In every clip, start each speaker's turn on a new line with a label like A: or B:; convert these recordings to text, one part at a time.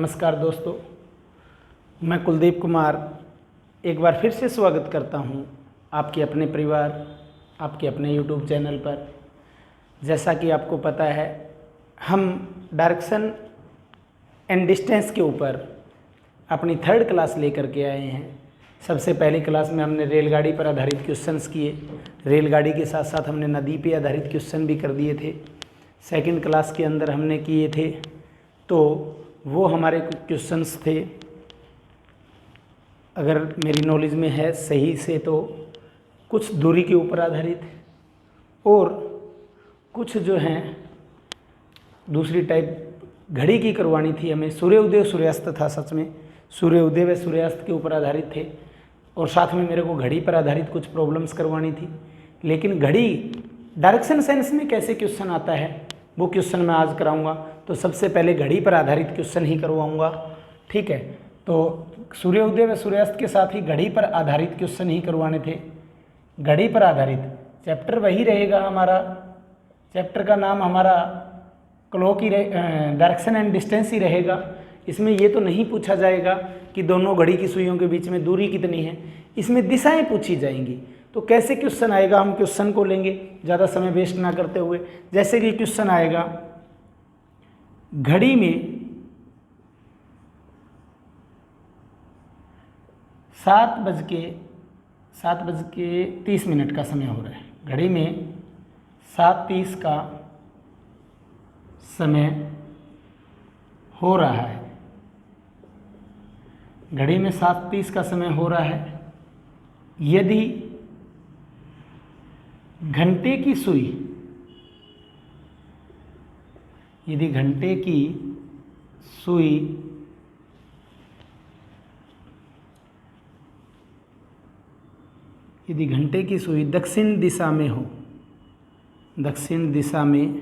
A: नमस्कार दोस्तों, मैं कुलदीप कुमार एक बार फिर से स्वागत करता हूं आपके अपने परिवार, आपके अपने YouTube चैनल पर। जैसा कि आपको पता है, हम डायरेक्शन एंड डिस्टेंस के ऊपर अपनी 3rd क्लास लेकर के आए हैं। सबसे पहली क्लास में हमने रेलगाड़ी पर आधारित क्वेश्चंस किए। रेलगाड़ी के साथ साथ हमने नदी पे आधारित क्वेश्चन भी कर दिए थे। 2nd क्लास के अंदर हमने किए थे, तो वो हमारे क्वेश्चंस थे, अगर मेरी नॉलेज में है सही से, तो कुछ दूरी के ऊपर आधारित और कुछ जो हैं दूसरी टाइप घड़ी की करवानी थी हमें। सूर्योदय सूर्यास्त था, सच में सूर्योदय व सूर्यास्त के ऊपर आधारित थे, और साथ में मेरे को घड़ी पर आधारित कुछ प्रॉब्लम्स करवानी थी। लेकिन घड़ी डायरेक्शन सेंस में कैसे क्वेश्चन आता है वो क्वेश्चन मैं आज कराऊंगा। तो सबसे पहले घड़ी पर आधारित क्वेश्चन ही करवाऊंगा, ठीक है। तो सूर्योदय व सूर्यास्त के साथ ही घड़ी पर आधारित क्वेश्चन ही करवाने थे। घड़ी पर आधारित चैप्टर वही रहेगा हमारा, चैप्टर का नाम हमारा क्लॉक ही डायरेक्शन एंड डिस्टेंस ही रहेगा। इसमें ये तो नहीं पूछा जाएगा कि दोनों घड़ी की सुइयों के बीच में दूरी कितनी है, इसमें दिशाएं पूछी जाएंगी। तो कैसे क्वेश्चन आएगा, हम क्वेश्चन को लेंगे ज़्यादा समय वेस्ट ना करते हुए। जैसे कि क्वेश्चन आएगा, घड़ी में 7:30 का समय हो रहा है। घड़ी में 7:30 का समय हो रहा है। घड़ी में 7:30 का समय हो रहा है। यदि घंटे की सुई, यदि घंटे की सुई दक्षिण दिशा में हो, दक्षिण दिशा में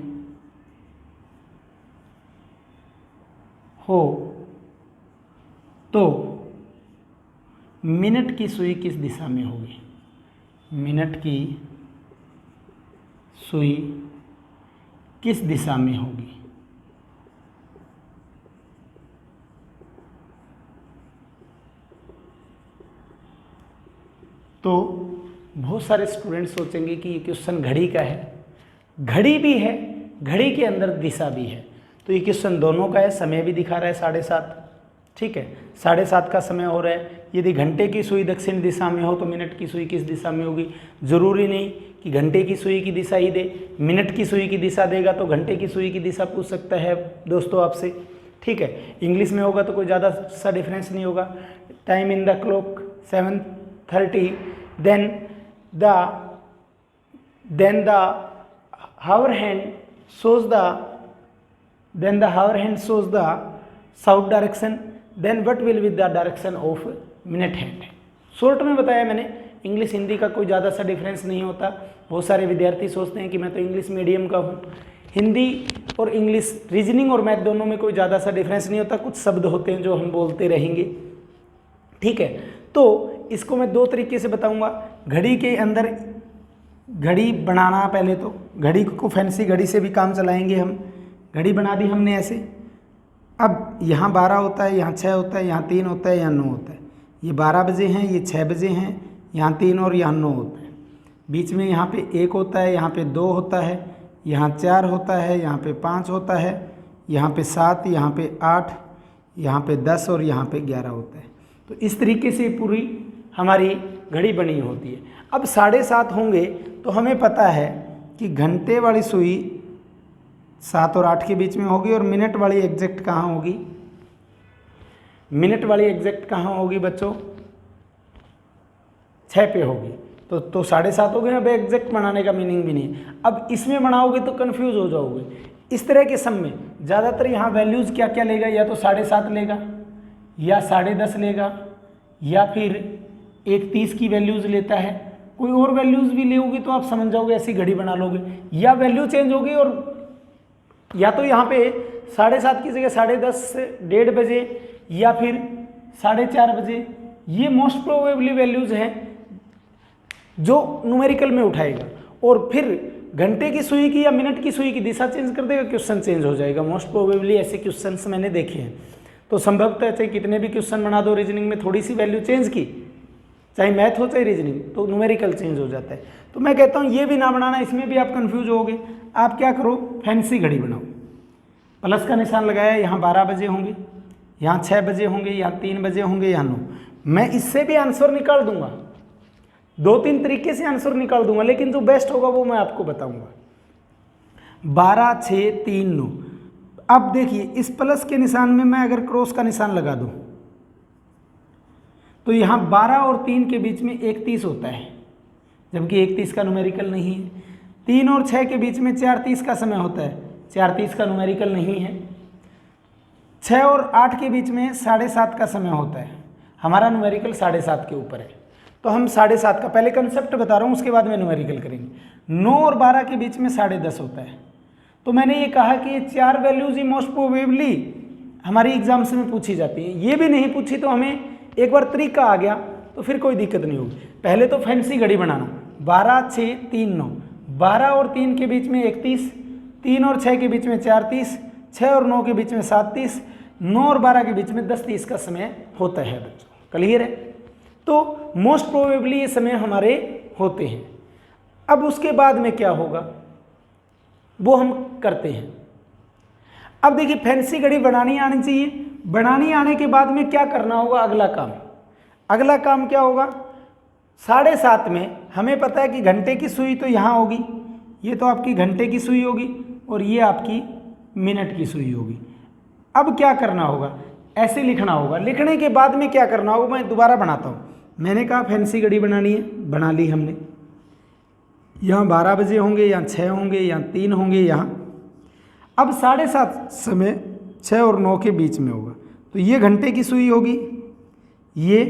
A: हो, तो मिनट की सुई किस दिशा में होगी? मिनट की सुई किस दिशा में होगी? तो बहुत सारे स्टूडेंट सोचेंगे कि ये क्वेश्चन घड़ी का है। घड़ी भी है, घड़ी के अंदर दिशा भी है। तो ये क्वेश्चन दोनों का है। समय भी दिखा रहा है 7:30, ठीक है, 7:30 का समय हो रहा है। यदि घंटे की सुई दक्षिण दिशा में हो तो मिनट की सुई किस दिशा में होगी? ज़रूरी नहीं कि घंटे की सुई की दिशा ही दे, मिनट की सुई की दिशा देगा तो घंटे की सुई की दिशा पूछ सकता है दोस्तों आपसे, ठीक है। इंग्लिश में होगा तो कोई ज़्यादा सा डिफरेंस नहीं होगा। Time in the clock 7:30, then the hour hand shows the south direction, then what will be the direction of minute hand? Short में बताया मैंने, इंग्लिश हिंदी का कोई ज़्यादा सा डिफरेंस नहीं होता। बहुत सारे विद्यार्थी सोचते हैं कि मैं तो इंग्लिश मीडियम का हूँ। हिंदी और इंग्लिश, रीजनिंग और मैथ दोनों में कोई ज़्यादा सा डिफरेंस नहीं होता। कुछ शब्द होते हैं जो हम बोलते रहेंगे, ठीक है। तो इसको मैं 2 तरीके से बताऊंगा। घड़ी के अंदर घड़ी बनाना, पहले तो घड़ी को फैंसी घड़ी से भी काम चलाएंगे हम। घड़ी बना दी हमने ऐसे। अब यहाँ 12 होता है, यहाँ 6 होता है, यहाँ 3 होता है, यहाँ 9 होता है। ये 12 बजे हैं, ये 6 बजे हैं, यहाँ 3 और यहाँ 9 होता है। बीच में यहाँ पे 1 होता है, यहाँ पे 2 होता है, यहाँ 4 होता है, यहाँ पे 5 होता है, यहाँ पे 7, यहाँ पे 8, यहाँ पे 10 और यहाँ पे 11 होता है। तो इस तरीके से पूरी हमारी घड़ी बनी होती है। अब 7:30 होंगे तो हमें पता है कि घंटे वाली सुई 7 और 8 के बीच में होगी, और मिनट वाली एग्जैक्ट कहाँ होगी? मिनट वाली एग्जैक्ट कहाँ होगी बच्चों? 6 पे होगी। तो 7:30 हो गए। अब एग्जैक्ट बनाने का मीनिंग भी नहीं। अब इसमें बनाओगे तो कंफ्यूज हो जाओगे। इस तरह के सम में ज़्यादातर यहाँ वैल्यूज़ क्या क्या लेगा? या तो 7:30 लेगा, या 10:30 लेगा, या फिर 1:30 की वैल्यूज़ लेता है। कोई और वैल्यूज़ भी लेोगे तो आप समझ जाओगे, ऐसी घड़ी बना लोगे। या वैल्यू चेंज होगी, और या तो यहाँ पे 7:30 की जगह 10:30, 1:30 बजे, या फिर 4:30 बजे। ये मोस्ट प्रोबेबली वैल्यूज़ हैं जो न्यूमेरिकल में उठाएगा। और फिर घंटे की सुई की या मिनट की सुई की दिशा चेंज कर देगा, क्वेश्चन चेंज हो जाएगा। मोस्ट प्रोबेबली ऐसे क्वेश्चंस मैंने देखे हैं। तो संभवतः चाहे कितने भी क्वेश्चन बना दो रीजनिंग में, थोड़ी सी वैल्यू चेंज की, चाहे मैथ हो चाहे रीजनिंग, तो न्यूमेरिकल चेंज हो जाता है। तो मैं कहता हूँ ये भी ना बनाना, इसमें भी आप कंफ्यूज होगे। आप क्या करो, फैंसी घड़ी बनाओ। प्लस का निशान लगाया, यहाँ 12 बजे होंगे, यहाँ 6 बजे होंगे, यहाँ 3 बजे होंगे, यहाँ 9। मैं इससे भी आंसर निकाल दूंगा, 2-3 तरीके से आंसर निकाल दूंगा, लेकिन जो बेस्ट होगा वो मैं आपको बताऊंगा। 12, 6, 3, 9। अब देखिए इस प्लस के निशान में मैं अगर क्रॉस का निशान लगा दूं तो यहाँ 12 और 3 के बीच में 31 होता है, जबकि 31 का न्यूमेरिकल नहीं है। 3 और 6 के बीच में 4:30 का समय होता है, 4:30 का न्यूमेरिकल नहीं है। 6 और 8 के बीच में 7:30 का समय होता है, हमारा न्यूमेरिकल 7:30 के ऊपर है, तो हम 7:30 का, पहले कंसेप्ट बता रहा हूँ उसके बाद में न्यूमेरिकल करेंगे। 9 और 12 के बीच में 10:30 होता है। तो मैंने ये कहा कि ये 4 वैल्यूज ही मोस्ट प्रोबेबली हमारी एग्जाम्स में पूछी जाती है। ये भी नहीं पूछी तो हमें एक बार तरीका आ गया तो फिर कोई दिक्कत नहीं होगी। पहले तो फैंसी घड़ी बनाना, 12, 6, 3, 9, 12 और 3 के बीच में 31, 3 और 6 के बीच में 4:30, 6 और 9 के बीच में 7:30, 9 और 12 के बीच में 10:30 का समय होता है बच्चों। क्लियर है? तो मोस्ट प्रोबेबली ये समय हमारे होते हैं। अब उसके बाद में क्या होगा वो हम करते हैं। अब देखिए फैंसी घड़ी बनानी आनी चाहिए। बनानी आने के बाद में क्या करना होगा, अगला काम क्या होगा, 7:30 में हमें पता है कि घंटे की सुई तो यहाँ होगी, ये तो आपकी घंटे की सुई होगी और ये आपकी मिनट की सुई होगी। अब क्या करना होगा, ऐसे लिखना होगा। लिखने के बाद में क्या करना होगा, मैं दोबारा बनाता हूँ। मैंने कहा फैंसी घड़ी बनानी है, बना ली हमने। यहाँ 12 बजे होंगे, यहाँ 6 होंगे, यहाँ 3 होंगे, यहाँ। अब 7:30 समय 6 और 9 के बीच में होगा, तो ये घंटे की सुई होगी, ये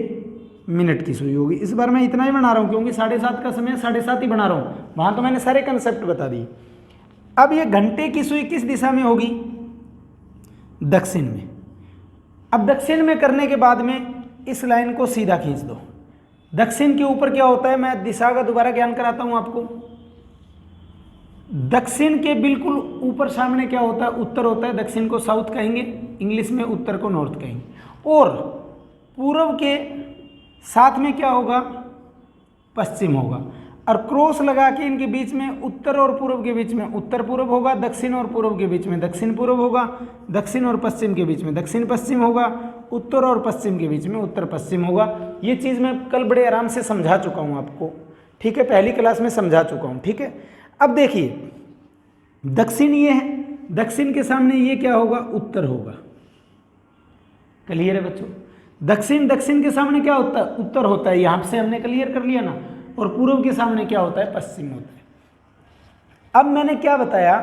A: मिनट की सुई होगी। इस बार मैं इतना ही बना रहा हूँ क्योंकि 7:30 का समय 7:30 ही बना रहा हूँ, वहाँ तो मैंने सारे कंसेप्ट बता दिए। अब ये घंटे की सुई किस दिशा में होगी, दक्षिण में। अब दक्षिण में करने के बाद में इस लाइन को सीधा खींच दो। दक्षिण के ऊपर क्या होता है, मैं दिशा का दोबारा ज्ञान कराता हूँ आपको। दक्षिण के बिल्कुल ऊपर सामने क्या होता है, उत्तर होता है। दक्षिण को साउथ कहेंगे, इंग्लिश में उत्तर को नॉर्थ कहेंगे। और पूर्व के साथ में क्या होगा, पश्चिम होगा। और क्रॉस लगा के इनके बीच में उत्तर और पूर्व के बीच में उत्तर पूर्व होगा, दक्षिण और पूर्व के बीच में दक्षिण पूर्व होगा, दक्षिण और पश्चिम के बीच में दक्षिण पश्चिम होगा, उत्तर और पश्चिम के बीच में उत्तर पश्चिम होगा। ये चीज़ मैं कल बड़े आराम से समझा चुका हूँ आपको, ठीक है, पहली क्लास में समझा चुका हूँ, ठीक है। अब देखिए दक्षिण ये है, दक्षिण के सामने ये क्या होगा, उत्तर होगा। क्लियर है बच्चों? दक्षिण के सामने क्या होता है, उत्तर होता है। यहाँ से हमने क्लियर कर लिया ना। और पूर्व के सामने क्या होता है, पश्चिम होता है। अब मैंने क्या बताया,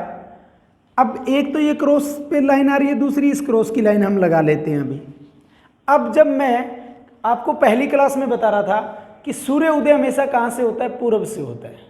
A: अब एक तो ये क्रॉस पे लाइन आ रही है, दूसरी इस क्रॉस की लाइन हम लगा लेते हैं अभी। अब जब मैं आपको पहली क्लास में बता रहा था कि सूर्य उदय हमेशा कहाँ से होता है, पूर्व से होता है।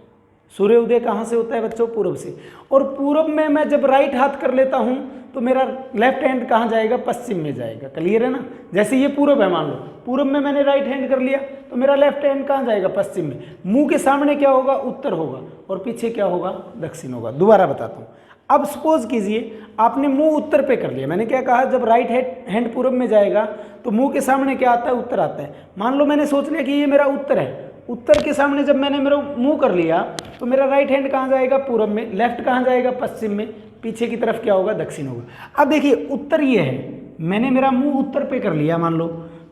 A: सूर्य उदय कहाँ से होता है बच्चों, पूर्व से। और पूर्व में मैं जब राइट हाथ कर लेता हूँ तो मेरा लेफ्ट हैंड कहाँ जाएगा, पश्चिम में जाएगा। क्लियर है ना? जैसे ये पूर्व है, मान लो पूर्व में मैंने राइट हैंड कर लिया तो मेरा लेफ्ट हैंड कहाँ जाएगा, पश्चिम में। मुंह के सामने क्या होगा, उत्तर होगा, और पीछे क्या होगा, दक्षिण होगा। दोबारा बताता हूँ। अब सपोज कीजिए आपने मुंह उत्तर पे कर लिया। मैंने क्या कहा, जब राइट हैंड पूर्व में जाएगा तो मुंह के सामने क्या आता है, उत्तर आता है। मान लो मैंने सोच लिया कि ये मेरा उत्तर है, उत्तर के सामने जब मैंने मेरा मुंह कर लिया तो मेरा राइट हैंड कहाँ जाएगा, पूर्व में, लेफ्ट कहाँ जाएगा, पश्चिम में, पीछे की तरफ क्या होगा, दक्षिण होगा। अब देखिए उत्तर ये है, मैंने मेरा मुंह उत्तर पे कर लिया मान लो,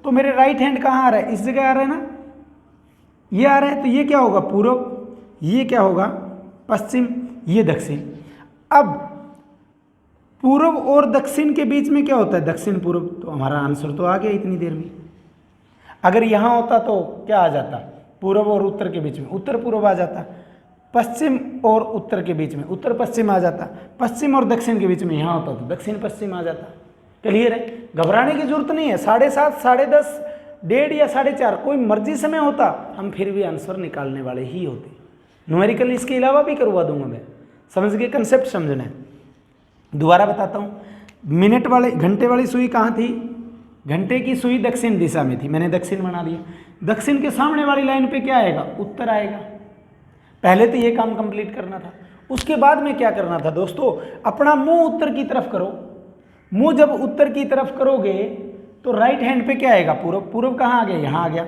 A: तो मेरे राइट हैंड कहाँ आ रहा है, इस जगह आ रहा है ना, ये आ रहा है। तो ये क्या होगा, पूर्व, ये क्या होगा, पश्चिम, ये दक्षिण। अब पूर्व और दक्षिण के बीच में क्या होता है, दक्षिण पूर्व। तो हमारा आंसर तो आ गया इतनी देर में। अगर यहाँ होता तो क्या आ जाता, पूर्व और उत्तर के बीच में उत्तर पूर्व आ जाता, पश्चिम और उत्तर के बीच में उत्तर पश्चिम आ जाता, पश्चिम और दक्षिण के बीच में यहाँ होता तो दक्षिण पश्चिम आ जाता। क्लियर है? घबराने की जरूरत नहीं है। 7:30, 10:30, 1:30 या 4:30 कोई मर्जी समय होता, हम फिर भी आंसर निकालने वाले ही होते। न्यूमेरिकल इसके अलावा भी करवा दूंगा मैं। समझ गए? कंसेप्ट समझना है। दोबारा बताता हूँ। मिनट वाले, घंटे वाली सुई कहाँ थी, घंटे की सुई दक्षिण दिशा में थी, मैंने दक्षिण बना दिया। दक्षिण के सामने वाली लाइन पे क्या आएगा, उत्तर आएगा। पहले तो ये काम कंप्लीट करना था। उसके बाद में क्या करना था दोस्तों, अपना मुंह उत्तर की तरफ करो। मुंह जब उत्तर की तरफ करोगे तो राइट हैंड पे क्या आएगा, पूर्व। पूर्व कहाँ आ गया, यहाँ आ गया।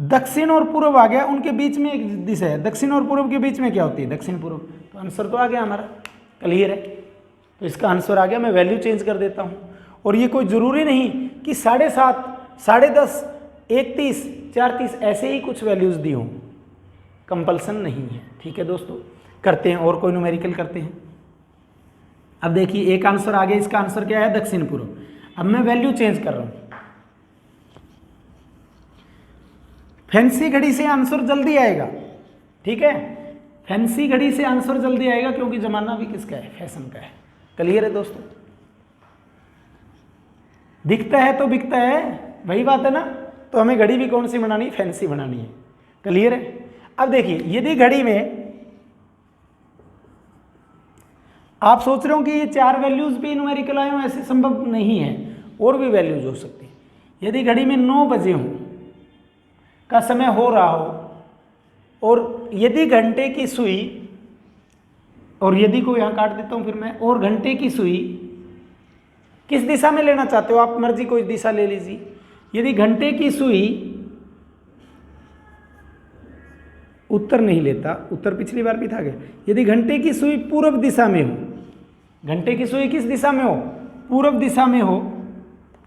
A: दक्षिण और पूर्व आ गया, उनके बीच में एक दिशा है, दक्षिण और पूर्व के बीच में क्या होती है, दक्षिण पूर्व। तो आंसर तो आ गया हमारा, क्लियर है। तो इसका आंसर आ गया, मैं वैल्यू चेंज कर देता हूँ। और ये कोई ज़रूरी नहीं कि 7.5, 10.5, 1.30, 4.30 ऐसे ही कुछ वैल्यूज़ दी हों, कंपल्सन नहीं है। ठीक है दोस्तों, करते हैं और कोई न्यूमेरिकल करते हैं। अब देखिए एक आंसर आ गया, इसका आंसर क्या है, दक्षिण पूर्व। अब मैं वैल्यू चेंज कर रहा हूँ। फैंसी घड़ी से आंसर जल्दी आएगा, ठीक है, फैंसी घड़ी से आंसर जल्दी आएगा क्योंकि जमाना भी किसका है, फैशन का है। क्लियर है दोस्तों, दिखता है तो बिकता है, वही बात है ना। तो हमें घड़ी भी कौन सी बनानी है, फैंसी बनानी है। क्लियर है। अब देखिए यदि घड़ी में आप सोच रहे हो कि ये 4 वैल्यूज भी न्यूमेरिकल आए हो, ऐसे संभव नहीं है, और भी वैल्यूज हो सकती है। यदि घड़ी में 9 बजे हो का समय हो रहा हो, और यदि घंटे की सुई, और यदि को यहाँ काट देता हूँ फिर मैं, और घंटे की सुई किस दिशा में लेना चाहते हो आप, मर्जी कोई दिशा ले लीजिए। यदि घंटे की सुई उत्तर नहीं लेता, उत्तर पिछली बार भी था क्या, यदि घंटे की सुई पूर्व दिशा में हो, घंटे की सुई किस दिशा में हो, पूर्व दिशा में हो,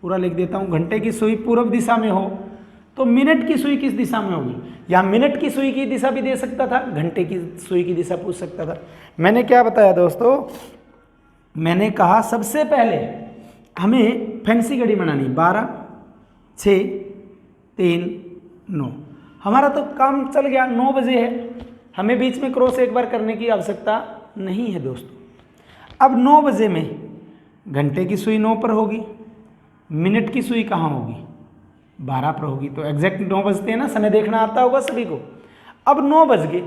A: पूरा लिख देता हूँ, घंटे की सुई पूर्व दिशा में हो, तो मिनट की सुई किस दिशा में होगी। या मिनट की सुई की दिशा भी दे सकता था, घंटे की सुई की दिशा पूछ सकता था। मैंने क्या बताया दोस्तों, मैंने कहा सबसे पहले हमें फैंसी घड़ी बनानी, 12, 6, 3, 9। हमारा तो काम चल गया, 9 बजे है, हमें बीच में क्रॉस एक बार करने की आवश्यकता नहीं है दोस्तों। अब 9 बजे में घंटे की सुई 9 पर होगी, मिनट की सुई कहाँ होगी, 12 पर होगी। तो एग्जैक्ट 9 बजते हैं ना, समय देखना आता होगा सभी को। अब 9 बज गए,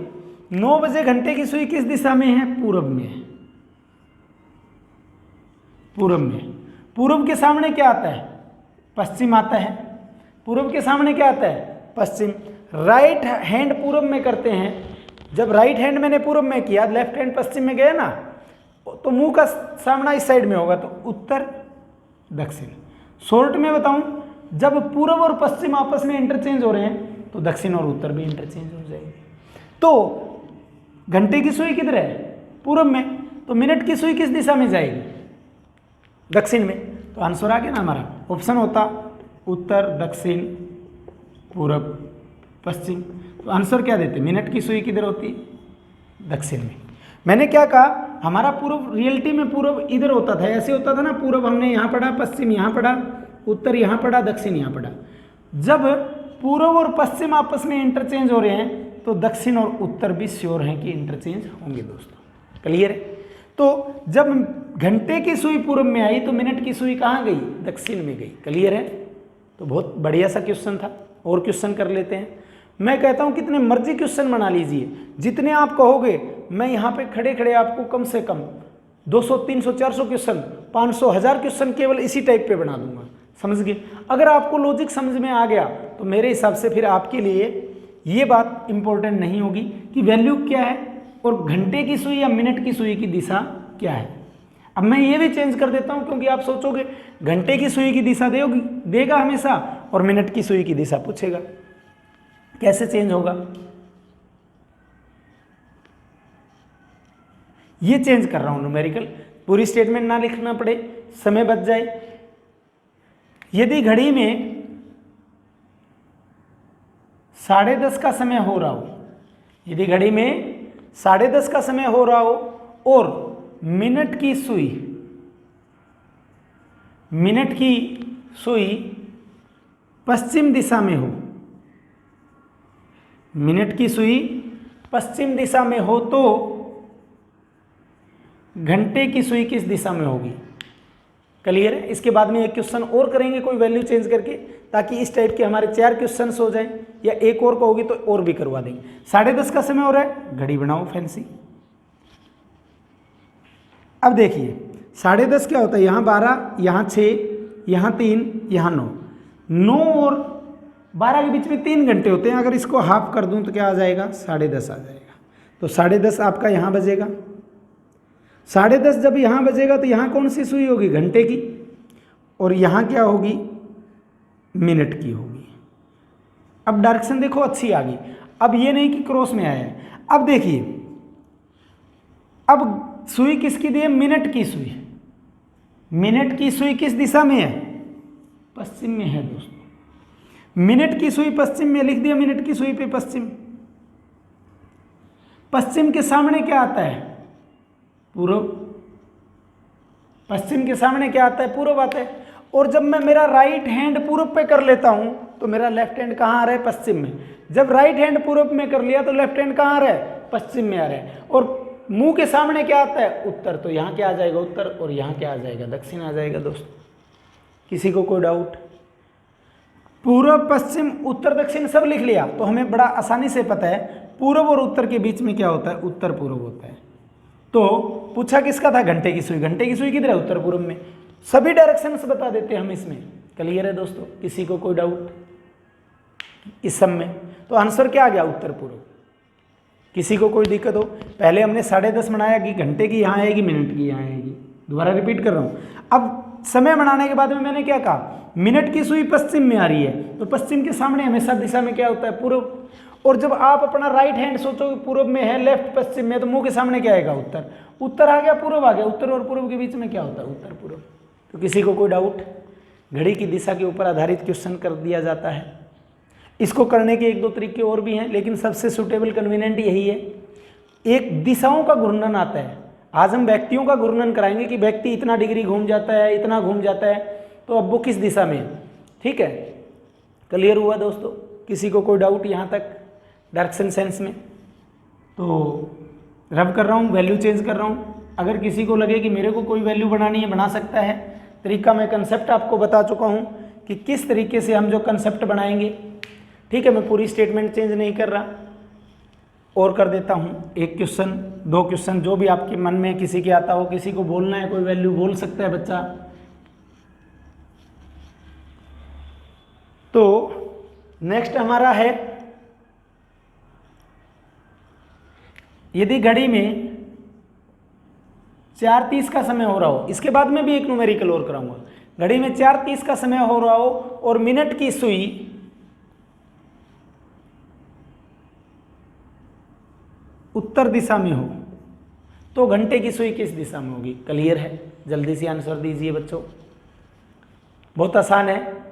A: 9 बजे घंटे की सुई किस दिशा में है, पूर्व में है, पूर्व में। पूर्व के सामने क्या आता है, पश्चिम आता है। पूर्व के सामने क्या आता है, पश्चिम। राइट हैंड पूर्व में करते हैं, जब राइट हैंड मैंने पूर्व में किया, लेफ्ट हैंड पश्चिम में गया ना, तो मुंह का सामना इस साइड में होगा, तो उत्तर दक्षिण। शॉर्ट में बताऊं, जब पूर्व और पश्चिम आपस में इंटरचेंज हो रहे हैं तो दक्षिण और उत्तर भी इंटरचेंज हो जाएंगे। तो घंटे की सुई किधर है, पूर्व में, तो मिनट की सुई किस दिशा में जाएगी, दक्षिण में। तो आंसर आ गया ना हमारा, ऑप्शन होता उत्तर, दक्षिण, पूर्व, पश्चिम। तो आंसर क्या देते, मिनट की सुई किधर होती, दक्षिण में। मैंने क्या कहा, हमारा पूर्व, रियलिटी में पूर्व इधर होता था, ऐसे होता था ना, पूर्व हमने यहाँ पढ़ा, पश्चिम यहाँ पढ़ा, उत्तर यहाँ पढ़ा, दक्षिण यहाँ पढ़ा। जब पूर्व और पश्चिम आपस में इंटरचेंज हो रहे हैं तो दक्षिण और उत्तर भी श्योर हैं कि इंटरचेंज होंगे दोस्तों। क्लियर है। तो जब घंटे की सुई पूर्व में आई तो मिनट की सुई कहाँ गई, दक्षिण में गई। क्लियर है। तो बहुत बढ़िया सा क्वेश्चन था, और क्वेश्चन कर लेते हैं। मैं कहता हूँ कितने मर्जी क्वेश्चन बना लीजिए, जितने आप कहोगे, मैं यहाँ पे खड़े खड़े आपको कम से कम 200, 300, 400 क्वेश्चन, 500, 1000 क्वेश्चन केवल इसी टाइप पे बना दूंगा। समझ गए। अगर आपको लॉजिक समझ में आ गया तो मेरे हिसाब से फिर आपके लिए ये बात इंपॉर्टेंट नहीं होगी कि वैल्यू क्या है और घंटे की सुई या मिनट की सुई की दिशा क्या है। अब मैं ये भी चेंज कर देता हूँ, क्योंकि आप सोचोगे घंटे की सुई की दिशा देगा हमेशा और मिनट की सुई की दिशा पूछेगा, कैसे चेंज होगा। ये चेंज कर रहा हूँ न्यूमेरिकल, पूरी स्टेटमेंट ना लिखना पड़े, समय बच जाए। यदि घड़ी में 10:30 का समय हो रहा हो, यदि घड़ी में 10:30 का समय हो रहा हो और मिनट की सुई पश्चिम दिशा में हो, मिनट की सुई पश्चिम दिशा में हो, तो घंटे की सुई किस दिशा में होगी। क्लियर है। इसके बाद में एक क्वेश्चन और करेंगे कोई वैल्यू चेंज करके, ताकि इस टाइप के हमारे 4 क्वेश्चन हो जाएं, या एक और को होगी तो और भी करवा देंगे। 10:30 का समय हो रहा है, घड़ी बनाओ फैंसी। अब देखिए 10:30 क्या होता है, यहाँ 12, यहाँ 6, यहाँ 3, यहाँ 9, 9 और 12 के बीच में 3 घंटे होते हैं। अगर इसको हाफ कर दूं तो क्या आ जाएगा, 10:30 आ जाएगा। तो 10:30 आपका यहाँ बजेगा। 10:30 जब यहाँ बजेगा तो यहाँ कौन सी सुई होगी, घंटे की, और यहाँ क्या होगी, मिनट की होगी। अब डायरेक्शन देखो अच्छी आ गई। अब ये नहीं कि क्रॉस में आया है। अब देखिए, अब सुई किसकी दी है? मिनट की सुई। मिनट की सुई किस दिशा में है? पश्चिम में है दोस्तों। मिनट की सुई पश्चिम में, लिख दिया मिनट की सुई पे पश्चिम। पश्चिम के सामने क्या आता है? पूर्व। पश्चिम के सामने क्या आता है? पूर्व आता है। और जब मैं मेरा राइट हैंड पूर्व पे कर लेता हूं तो मेरा लेफ्ट हैंड कहाँ आ रहा है? पश्चिम में। जब राइट हैंड पूर्व में कर लिया तो लेफ्ट हैंड कहाँ आ रहा है? पश्चिम में आ रहा है। और मुंह के सामने क्या आता है? उत्तर। तो यहाँ क्या आ जाएगा? उत्तर। और यहाँ क्या आ जाएगा? दक्षिण आ जाएगा दोस्तों। किसी को कोई डाउट? पूर्व, पश्चिम, उत्तर, दक्षिण सब लिख लिया तो हमें बड़ा आसानी से पता है पूर्व और उत्तर के बीच में क्या होता है? उत्तर पूर्व होता है। तो पूछा किसका था? घंटे की सुई। घंटे की सुई किधर है? उत्तर पूर्व में। सभी डायरेक्शंस बता देते हैं हम इसमें। क्लियर है दोस्तों? किसी को कोई डाउट इस सब में? तो आंसर क्या आ गया? उत्तर पूर्व। किसी को कोई दिक्कत हो? पहले हमने 10:30 बनाया कि घंटे की यहाँ आएगी, मिनट की यहाँ आएगी। दोबारा रिपीट कर रहा हूँ। अब समय बनाने के बाद में मैंने क्या कहा? मिनट की सुई पश्चिम में आ रही है तो पश्चिम के सामने हमेशा दिशा में क्या होता है? पूर्व। और जब आप अपना राइट हैंड सोचो पूर्व में है, लेफ्ट पश्चिम में, तो मुंह के सामने क्या आएगा? उत्तर। उत्तर आ गया, पूर्व आ गया। उत्तर और पूर्व के बीच में क्या होता है? उत्तर पूर्व। तो किसी को कोई डाउट? घड़ी की दिशा के ऊपर आधारित क्वेश्चन कर दिया जाता है। इसको करने के 1-2 तरीके और भी हैं, लेकिन सबसे सुटेबल कन्वीनियंट यही है। एक दिशाओं का घूर्णन आता है। आज हम व्यक्तियों का घूर्णन कराएंगे कि व्यक्ति इतना डिग्री घूम जाता है, इतना घूम जाता है, तो अब वो किस दिशा में है। ठीक है, क्लियर हुआ दोस्तों? किसी को कोई डाउट यहाँ तक डायरेक्शन सेंस में? तो रब कर रहा हूँ, वैल्यू चेंज कर रहा हूँ। अगर किसी को लगे कि मेरे को कोई वैल्यू बनानी है, बना सकता है। तरीका मैं कंसेप्ट आपको बता चुका हूँ कि किस तरीके से हम जो कंसेप्ट बनाएंगे। ठीक है, मैं पूरी स्टेटमेंट चेंज नहीं कर रहा और कर देता हूँ। 1 क्वेश्चन, 2 क्वेश्चन, जो भी आपके मन में किसी के आता हो। किसी को बोलना है, कोई वैल्यू बोल सकता है बच्चा। तो नेक्स्ट हमारा है, यदि घड़ी में 4:30 का समय हो रहा हो, इसके बाद में भी एक न्यूमेरिकल और कराऊंगा। घड़ी में 4:30 का समय हो रहा हो और मिनट की सुई उत्तर दिशा में हो तो घंटे की सुई किस दिशा में होगी? क्लियर है? जल्दी से आंसर दीजिए बच्चों, बहुत आसान है।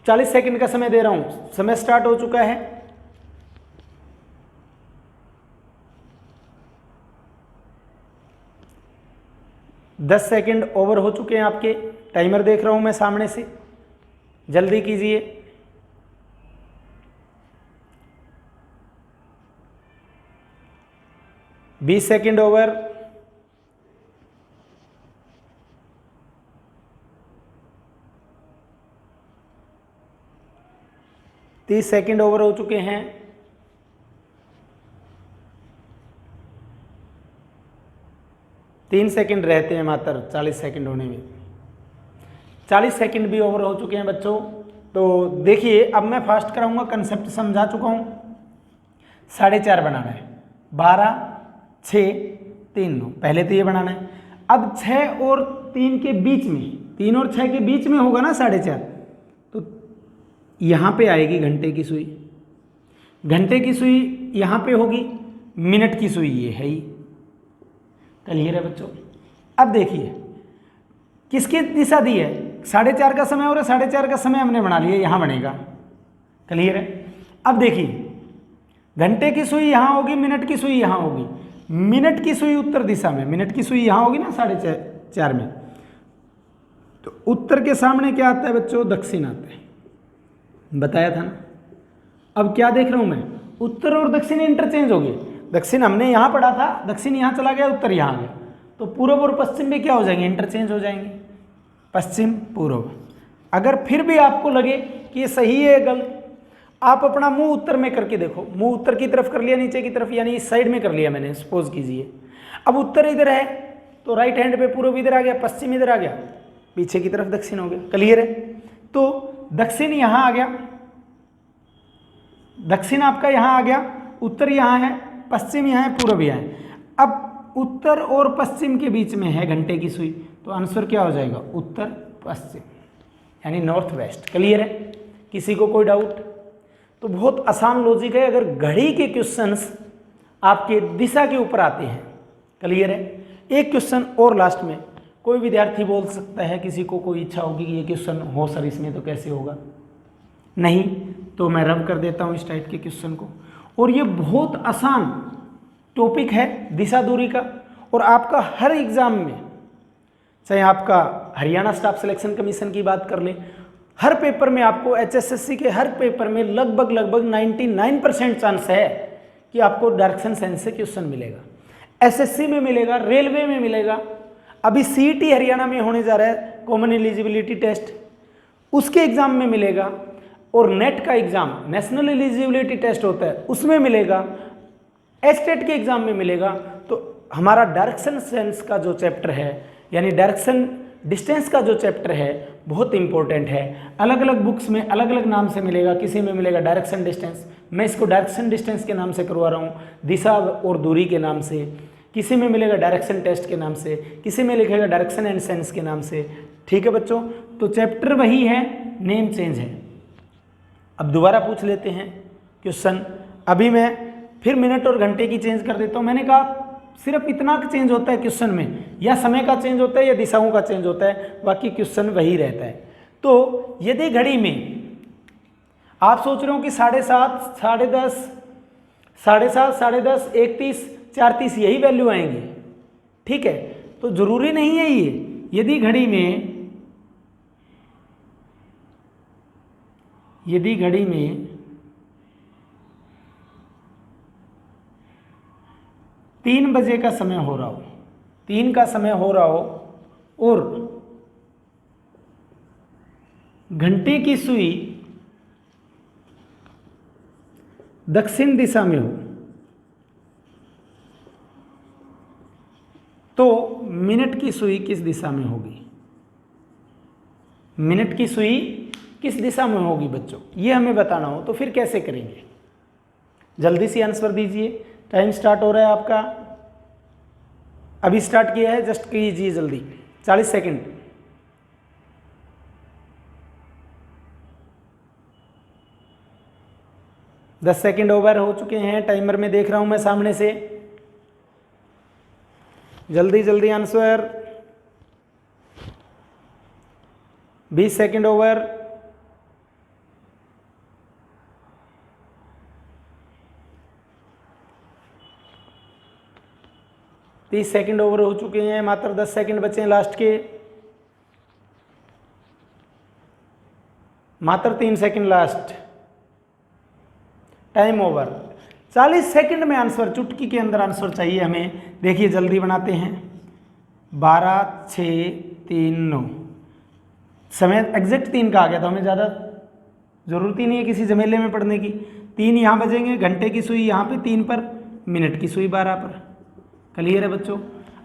A: 40 सेकंड का समय दे रहा हूं। समय स्टार्ट हो चुका है। दस सेकंड ओवर हो चुके हैं आपके। टाइमर देख रहा हूं मैं सामने से, जल्दी कीजिए। 20 सेकंड ओवर। तीस सेकंड ओवर हो चुके हैं। 3 सेकंड रहते हैं मात्र 40 सेकंड होने में। 40 सेकंड भी ओवर हो चुके हैं बच्चों। तो देखिए, अब मैं फास्ट कराऊंगा, कंसेप्ट समझा चुका हूं। 4:30 बनाना है। 12, 6, 3, 9, पहले तो ये बनाना है। अब 6 और 3 के बीच में, 3 और 6 के बीच में होगा ना 4:30, तो यहाँ पे आएगी घंटे की सुई। घंटे की सुई यहाँ पे होगी, मिनट की सुई ये है ही। क्लियर है बच्चों? अब देखिए किसकी दिशा दी है? 4:30 का समय और 4:30 का समय हमने बना लिया, यहाँ बनेगा। क्लियर है? अब देखिए, घंटे की सुई यहाँ होगी, मिनट की सुई यहाँ होगी। मिनट की सुई उत्तर दिशा में, मिनट की सुई यहाँ होगी ना 4:30 में, तो उत्तर के सामने क्या आता है बच्चों? दक्षिण आता है। बताया था ना। अब क्या देख रहा हूं मैं? उत्तर और दक्षिण इंटरचेंज हो गए। दक्षिण हमने यहाँ पढ़ा था, दक्षिण यहाँ चला गया, उत्तर यहाँ आ गया, तो पूर्व और पश्चिम भी क्या हो जाएंगे? इंटरचेंज हो जाएंगे। पश्चिम, पूर्व। अगर फिर भी आपको लगे कि ये सही है गलत, आप अपना मुंह उत्तर में करके देखो। मुंह उत्तर की तरफ कर लिया, नीचे की तरफ, यानी इस साइड में कर लिया मैंने, सपोज कीजिए। अब उत्तर इधर है तो राइट हैंड पे पूर्व इधर आ गया, पश्चिम इधर आ गया, पीछे की तरफ दक्षिण हो गया। क्लियर है? तो दक्षिण यहाँ आ गया, दक्षिण आपका यहाँ आ गया, उत्तर यहाँ है, पश्चिम यहाँ है, पूर्व यहाँ है। अब उत्तर और पश्चिम के बीच में है घंटे की सुई, तो आंसर क्या हो जाएगा? उत्तर पश्चिम, यानी नॉर्थ वेस्ट। क्लियर है? किसी को कोई डाउट? तो बहुत आसान लॉजिक है। अगर घड़ी के क्वेश्चंस आपके दिशा के ऊपर आते हैं, क्लियर है? एक क्वेश्चन और लास्ट में कोई विद्यार्थी बोल सकता है, किसी को कोई इच्छा होगी कि ये क्वेश्चन हो सर इसमें तो कैसे होगा, नहीं तो मैं रब कर देता हूँ इस टाइप के क्वेश्चन को। और ये बहुत आसान टॉपिक है दिशा दूरी का, और आपका हर एग्जाम में, चाहे आपका हरियाणा स्टाफ सिलेक्शन कमीशन की बात कर ले, हर पेपर में आपको, HSSC के हर पेपर में लगभग 99% चांस है कि आपको डायरेक्शन सेंस से क्वेश्चन मिलेगा। SSC में मिलेगा, रेलवे में मिलेगा, अभी CET हरियाणा में होने जा रहा है कॉमन एलिजिबिलिटी टेस्ट, उसके एग्जाम में मिलेगा, और नेट का एग्जाम नेशनल एलिजिबिलिटी टेस्ट होता है उसमें मिलेगा, स्टेट के एग्जाम में मिलेगा। तो हमारा डायरेक्शन सेंस का जो चैप्टर है, यानी डायरेक्शन डिस्टेंस का जो चैप्टर है, बहुत इंपॉर्टेंट है। अलग अलग बुक्स में अलग अलग नाम से मिलेगा, किसी में मिलेगा डायरेक्शन डिस्टेंस, मैं इसको डायरेक्शन डिस्टेंस के नाम से करवा रहा हूँ, दिशा और दूरी के नाम से, किसी में मिलेगा डायरेक्शन टेस्ट के नाम से, किसी में लिखेगा डायरेक्शन एंड सेंस के नाम से। ठीक है बच्चों, तो चैप्टर वही है, नेम चेंज है। अब दोबारा पूछ लेते हैं क्वेश्चन। अभी मैं फिर मिनट और घंटे की चेंज कर देता हूँ। मैंने कहा सिर्फ इतना चेंज होता है क्वेश्चन में, या समय का चेंज होता है या दिशाओं का चेंज होता है, बाकी क्वेश्चन वही रहता है। तो यदि घड़ी में आप सोच रहे हो कि 7:30, 10:30, 7:30, 10:30, 1:30, 4:30 यही वैल्यू आएंगे, ठीक है, तो जरूरी नहीं है ये। यदि घड़ी में 3 बजे का समय हो रहा हो, 3 का समय हो रहा हो, और घंटे की सुई दक्षिण दिशा में हो, तो मिनट की सुई किस दिशा में होगी? मिनट की सुई किस दिशा में होगी बच्चों, ये हमें बताना हो तो फिर कैसे करेंगे? जल्दी से आंसर दीजिए, टाइम स्टार्ट हो रहा है आपका, अभी स्टार्ट किया है, जस्ट कीजिए जल्दी, 40 सेकंड। दस सेकंड ओवर हो चुके हैं, टाइमर में देख रहा हूं मैं सामने से, जल्दी जल्दी आंसर। 20 second over. तीस सेकंड ओवर हो चुके हैं, मात्र 10 सेकंड बचे हैं लास्ट के, मात्र 3 second last, time over. 40 second में आंसर, चुटकी के अंदर आंसर चाहिए हमें। देखिए जल्दी बनाते हैं, 12, 6, 3, 9, समय एग्जैक्ट 3 का आ गया था, हमें ज़्यादा ज़रूरत ही नहीं है किसी जमेले में पढ़ने की। 3 यहाँ बजेंगे, घंटे की सुई यहाँ पे 3 पर, मिनट की सुई 12 पर। क्लियर है बच्चों?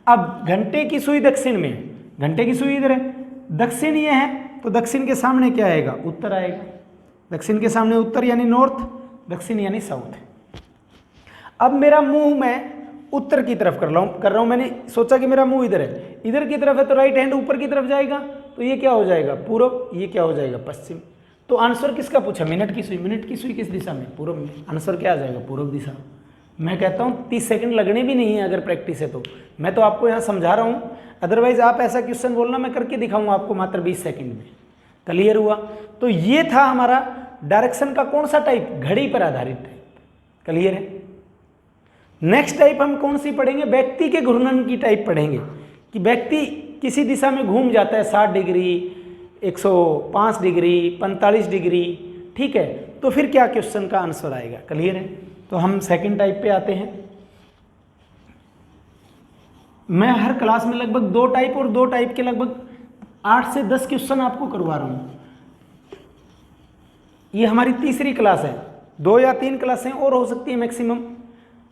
A: अब घंटे की सुई दक्षिण में, घंटे की सुई इधर है, दक्षिण ये है, तो दक्षिण के सामने क्या आएगा? उत्तर आएगा। दक्षिण के सामने उत्तर यानी नॉर्थ, दक्षिण यानी साउथ। अब मेरा मुंह मैं उत्तर की तरफ कर रहा हूं, मैंने सोचा कि मेरा मुंह इधर है, इधर की तरफ है, तो राइट हैंड ऊपर की तरफ जाएगा, तो ये क्या हो जाएगा? पूर्व। ये क्या हो जाएगा? पश्चिम। तो आंसर किसका पूछा? मिनट की सुई। मिनट की सुई किस दिशा में? पूर्व में। आंसर क्या आ जाएगा? पूर्व दिशा। मैं कहता हूँ 30 सेकंड लगने भी नहीं है अगर प्रैक्टिस है तो। मैं तो आपको यहाँ समझा रहा हूँ, अदरवाइज आप ऐसा क्वेश्चन बोलना, मैं करके दिखाऊंगा आपको मात्र 20 सेकंड में। क्लियर हुआ? तो ये था हमारा डायरेक्शन का कौन सा टाइप? घड़ी पर आधारित टाइप। क्लियर है? नेक्स्ट टाइप हम कौन सी पढ़ेंगे? व्यक्ति के घूर्णन की टाइप पढ़ेंगे, कि व्यक्ति किसी दिशा में घूम जाता है, 60 डिग्री, 105 डिग्री, 45 डिग्री, ठीक है, तो फिर क्या क्वेश्चन का आंसर आएगा? क्लियर है? तो हम सेकंड टाइप पे आते हैं। मैं हर क्लास में लगभग 2 टाइप और 2 टाइप के लगभग 8 से 10 क्वेश्चन आपको करवा रहा हूँ। ये हमारी तीसरी क्लास है, 2 या 3 क्लासें और हो सकती है मैक्सिमम,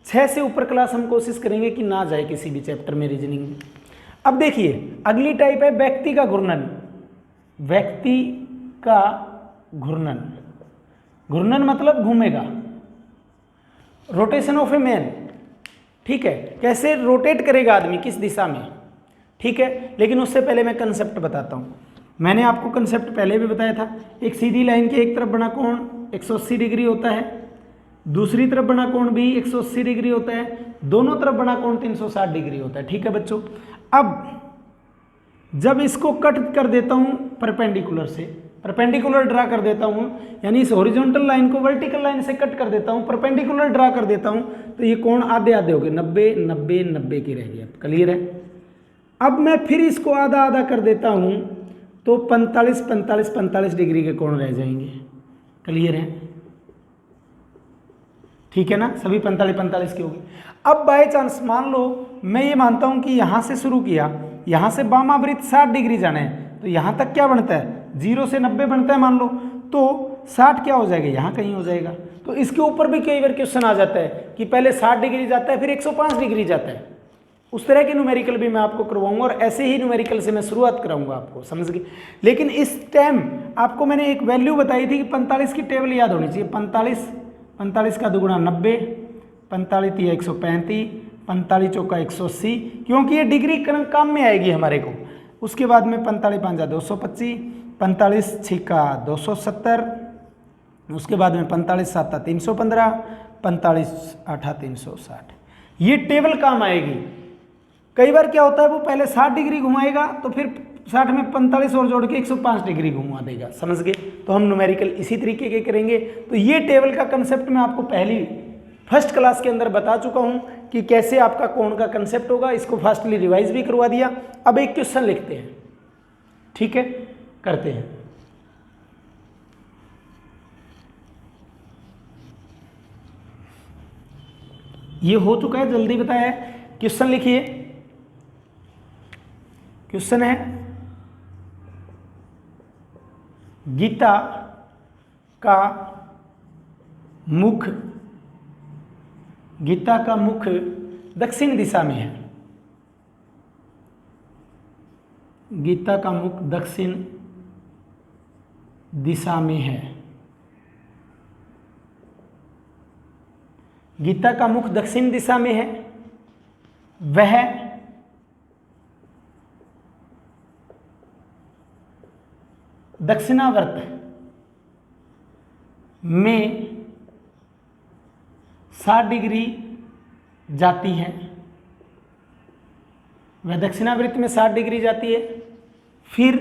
A: 6 से ऊपर क्लास हम कोशिश करेंगे कि ना जाए किसी भी चैप्टर में रीजनिंग में। अब देखिए अगली टाइप है व्यक्ति का घूर्णन। व्यक्ति का घूर्णन, घूर्णन मतलब घूमेगा, रोटेशन ऑफ ए मैन, ठीक है, कैसे रोटेट करेगा आदमी, किस दिशा में, ठीक है। लेकिन उससे पहले मैं कंसेप्ट बताता हूँ। मैंने आपको कंसेप्ट पहले भी बताया था, एक सीधी लाइन के एक तरफ बना कोण 180 डिग्री होता है, दूसरी तरफ बना कोण भी 180 डिग्री होता है, दोनों तरफ बना कोण 360 डिग्री होता है। ठीक है बच्चों, अब जब इसको कट कर देता हूं परपेंडिकुलर से, परपेंडिकुलर ड्रा कर देता हूं, यानी इस हॉरिजॉन्टल लाइन को वर्टिकल लाइन से कट कर देता हूं, परपेंडिकुलर ड्रा कर देता हूं, तो ये कोण आधे आधे हो गए, 90 90 90 की रह गई। अब क्लियर है। अब मैं फिर इसको आधा आधा कर देता हूं तो 45 45 45 डिग्री के कोण रह जाएंगे। क्लियर है, ठीक है ना, सभी 45 45 की होगी। अब बाय चांस मान लो मैं ये मानता हूं कि यहां से शुरू किया, यहां से वामावृत्त 60 डिग्री जाना है, तो यहां तक क्या बनता है, 0 से 90 बनता है मान लो, तो 60 क्या हो जाएगा, यहां कहीं हो जाएगा। तो इसके ऊपर भी कई बार क्वेश्चन आ जाता है कि पहले 60 डिग्री जाता है फिर 105 डिग्री जाता है। उस तरह के न्यूमेरिकल भी मैं आपको करवाऊंगा और ऐसे ही न्यूमेरिकल से मैं शुरुआत कराऊंगा आपको, समझ गए। लेकिन इस टाइम आपको मैंने एक वैल्यू बताई थी कि 45 की टेबल याद होनी चाहिए। 45 का दुगुना 90, 45 या 135, 45 चौका 180, क्योंकि ये डिग्री काम में आएगी हमारे को। उसके बाद में 45 5 225, 45 छिका 270, उसके बाद में 45 7 315, 45 8 360। ये टेबल काम आएगी। कई बार क्या होता है वो पहले 60 डिग्री घुमाएगा तो फिर 60 में 45 और जोड़ के 105 डिग्री घुमा देगा, समझ गए। तो हम न्यूमेरिकल इसी तरीके के करेंगे। तो ये टेबल का कंसेप्ट मैं आपको पहली फर्स्ट क्लास के अंदर बता चुका हूं कि कैसे आपका कोण का कंसेप्ट होगा। इसको फास्टली रिवाइज भी करवा दिया। अब एक क्वेश्चन लिखते हैं, ठीक है, करते हैं। ये हो चुका है, जल्दी बताया है। क्वेश्चन लिखिए। क्वेश्चन है गीता का मुख दक्षिण दिशा में है। गीता का मुख दक्षिण दिशा में है। गीता का मुख दक्षिण दिशा में है। वह दक्षिणावर्त में 60 डिग्री जाती है। वह दक्षिणावर्त में 60 डिग्री जाती है। फिर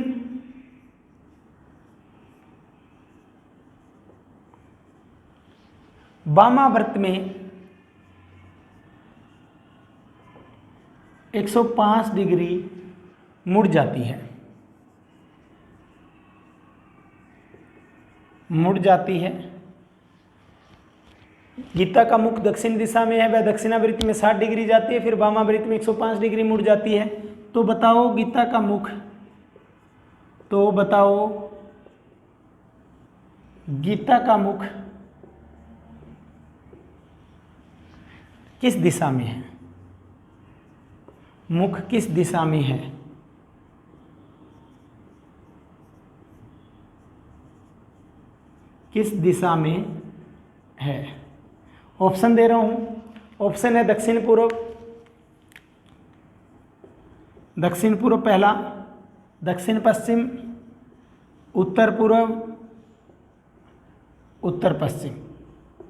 A: वामावर्त में 105 डिग्री मुड़ जाती है। गीता का मुख दक्षिण दिशा में है, वह दक्षिणावृत्त में 60 डिग्री जाती है, फिर वामावृत्त में 105 डिग्री मुड़ जाती है। तो बताओ गीता का मुख किस दिशा में है? मुख किस दिशा में है? किस दिशा में है? ऑप्शन दे रहा हूं। ऑप्शन है दक्षिण पूर्व, पहला, दक्षिण पश्चिम, उत्तर पूर्व, उत्तर पश्चिम।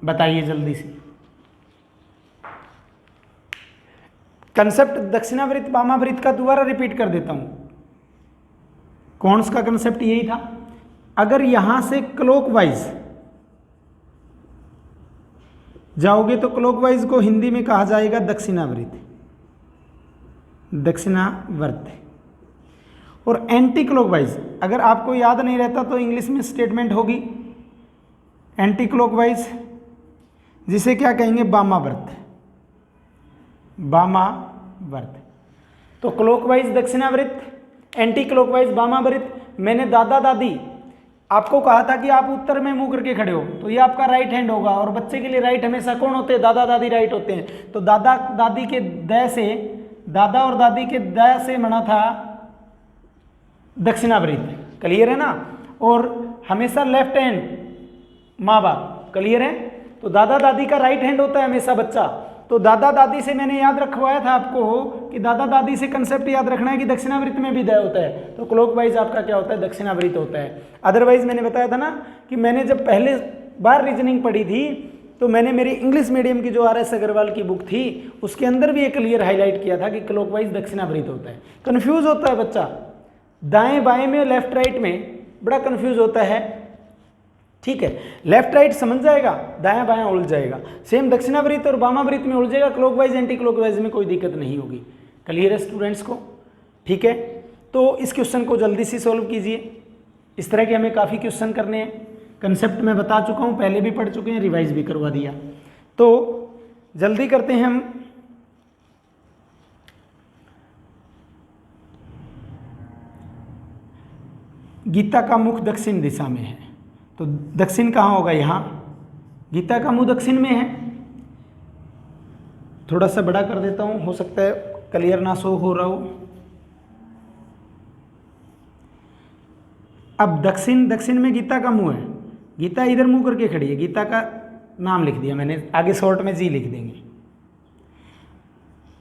A: बताइए जल्दी से। कंसेप्ट दक्षिणावृत्त वामावृत्त का दोबारा रिपीट कर देता हूं। कौन सा कंसेप्ट यही था, अगर यहां से क्लॉकवाइज जाओगे तो क्लॉकवाइज को हिंदी में कहा जाएगा दक्षिणावृत्त, और एंटी क्लॉकवाइज अगर आपको याद नहीं रहता तो इंग्लिश में स्टेटमेंट होगी एंटी क्लॉकवाइज, जिसे क्या कहेंगे, वामावर्त। तो क्लॉकवाइज दक्षिणावृत्त, एंटी क्लॉकवाइज वामावृत्त। मैंने दादा दादी आपको कहा था कि आप उत्तर में मुंह करके खड़े हो तो ये आपका राइट हैंड होगा, और बच्चे के लिए राइट हमेशा कौन होते हैं, दादा दादी राइट होते हैं। तो दादा और दादी के द से बना था दक्षिणावृत्त, क्लियर है ना। और हमेशा लेफ्ट हैंड माँ बाप, क्लियर है। तो दादा दादी का राइट हैंड होता है हमेशा बच्चा, तो दादा दादी से मैंने याद रखवाया था आपको कि दादा दादी से कंसेप्ट याद रखना है कि दक्षिणावृत्त में विदय होता है, तो क्लॉकवाइज आपका क्या होता है, दक्षिणावृत्त होता है। अदरवाइज मैंने बताया था ना कि मैंने जब पहले बार रीजनिंग पढ़ी थी तो मैंने मेरी इंग्लिश मीडियम की जो RS अग्रवाल की बुक थी उसके अंदर भी एक क्लियर हाईलाइट किया था कि क्लॉकवाइज दक्षिणावृत्त होता है। कन्फ्यूज होता है बच्चा, दाएं बाएं में, लेफ्ट राइट में बड़ा कन्फ्यूज होता है, ठीक है। लेफ्ट राइट समझ जाएगा, दायां बायां उलझ जाएगा। सेम दक्षिणावृत्त और वामावृत्त में उलझेगा, क्लॉकवाइज एंटी क्लॉकवाइज में कोई दिक्कत नहीं होगी। क्लियर है स्टूडेंट्स को, ठीक है। तो इस क्वेश्चन को जल्दी से सॉल्व कीजिए। इस तरह के हमें काफ़ी क्वेश्चन करने हैं। कंसेप्ट मैं बता चुका हूँ, पहले भी पढ़ चुके हैं, रिवाइज भी करवा दिया। तो जल्दी करते हैं हम। गीता का मुख दक्षिण दिशा में है, तो दक्षिण कहाँ होगा, यहाँ। गीता का मुंह दक्षिण में है। थोड़ा सा बड़ा कर देता हूँ, हो सकता है क्लियर ना शो हो रहा हो। अब दक्षिण में गीता का मुंह है, गीता इधर मुंह करके खड़ी है, गीता का नाम लिख दिया मैंने, आगे शॉर्ट में जी लिख देंगे।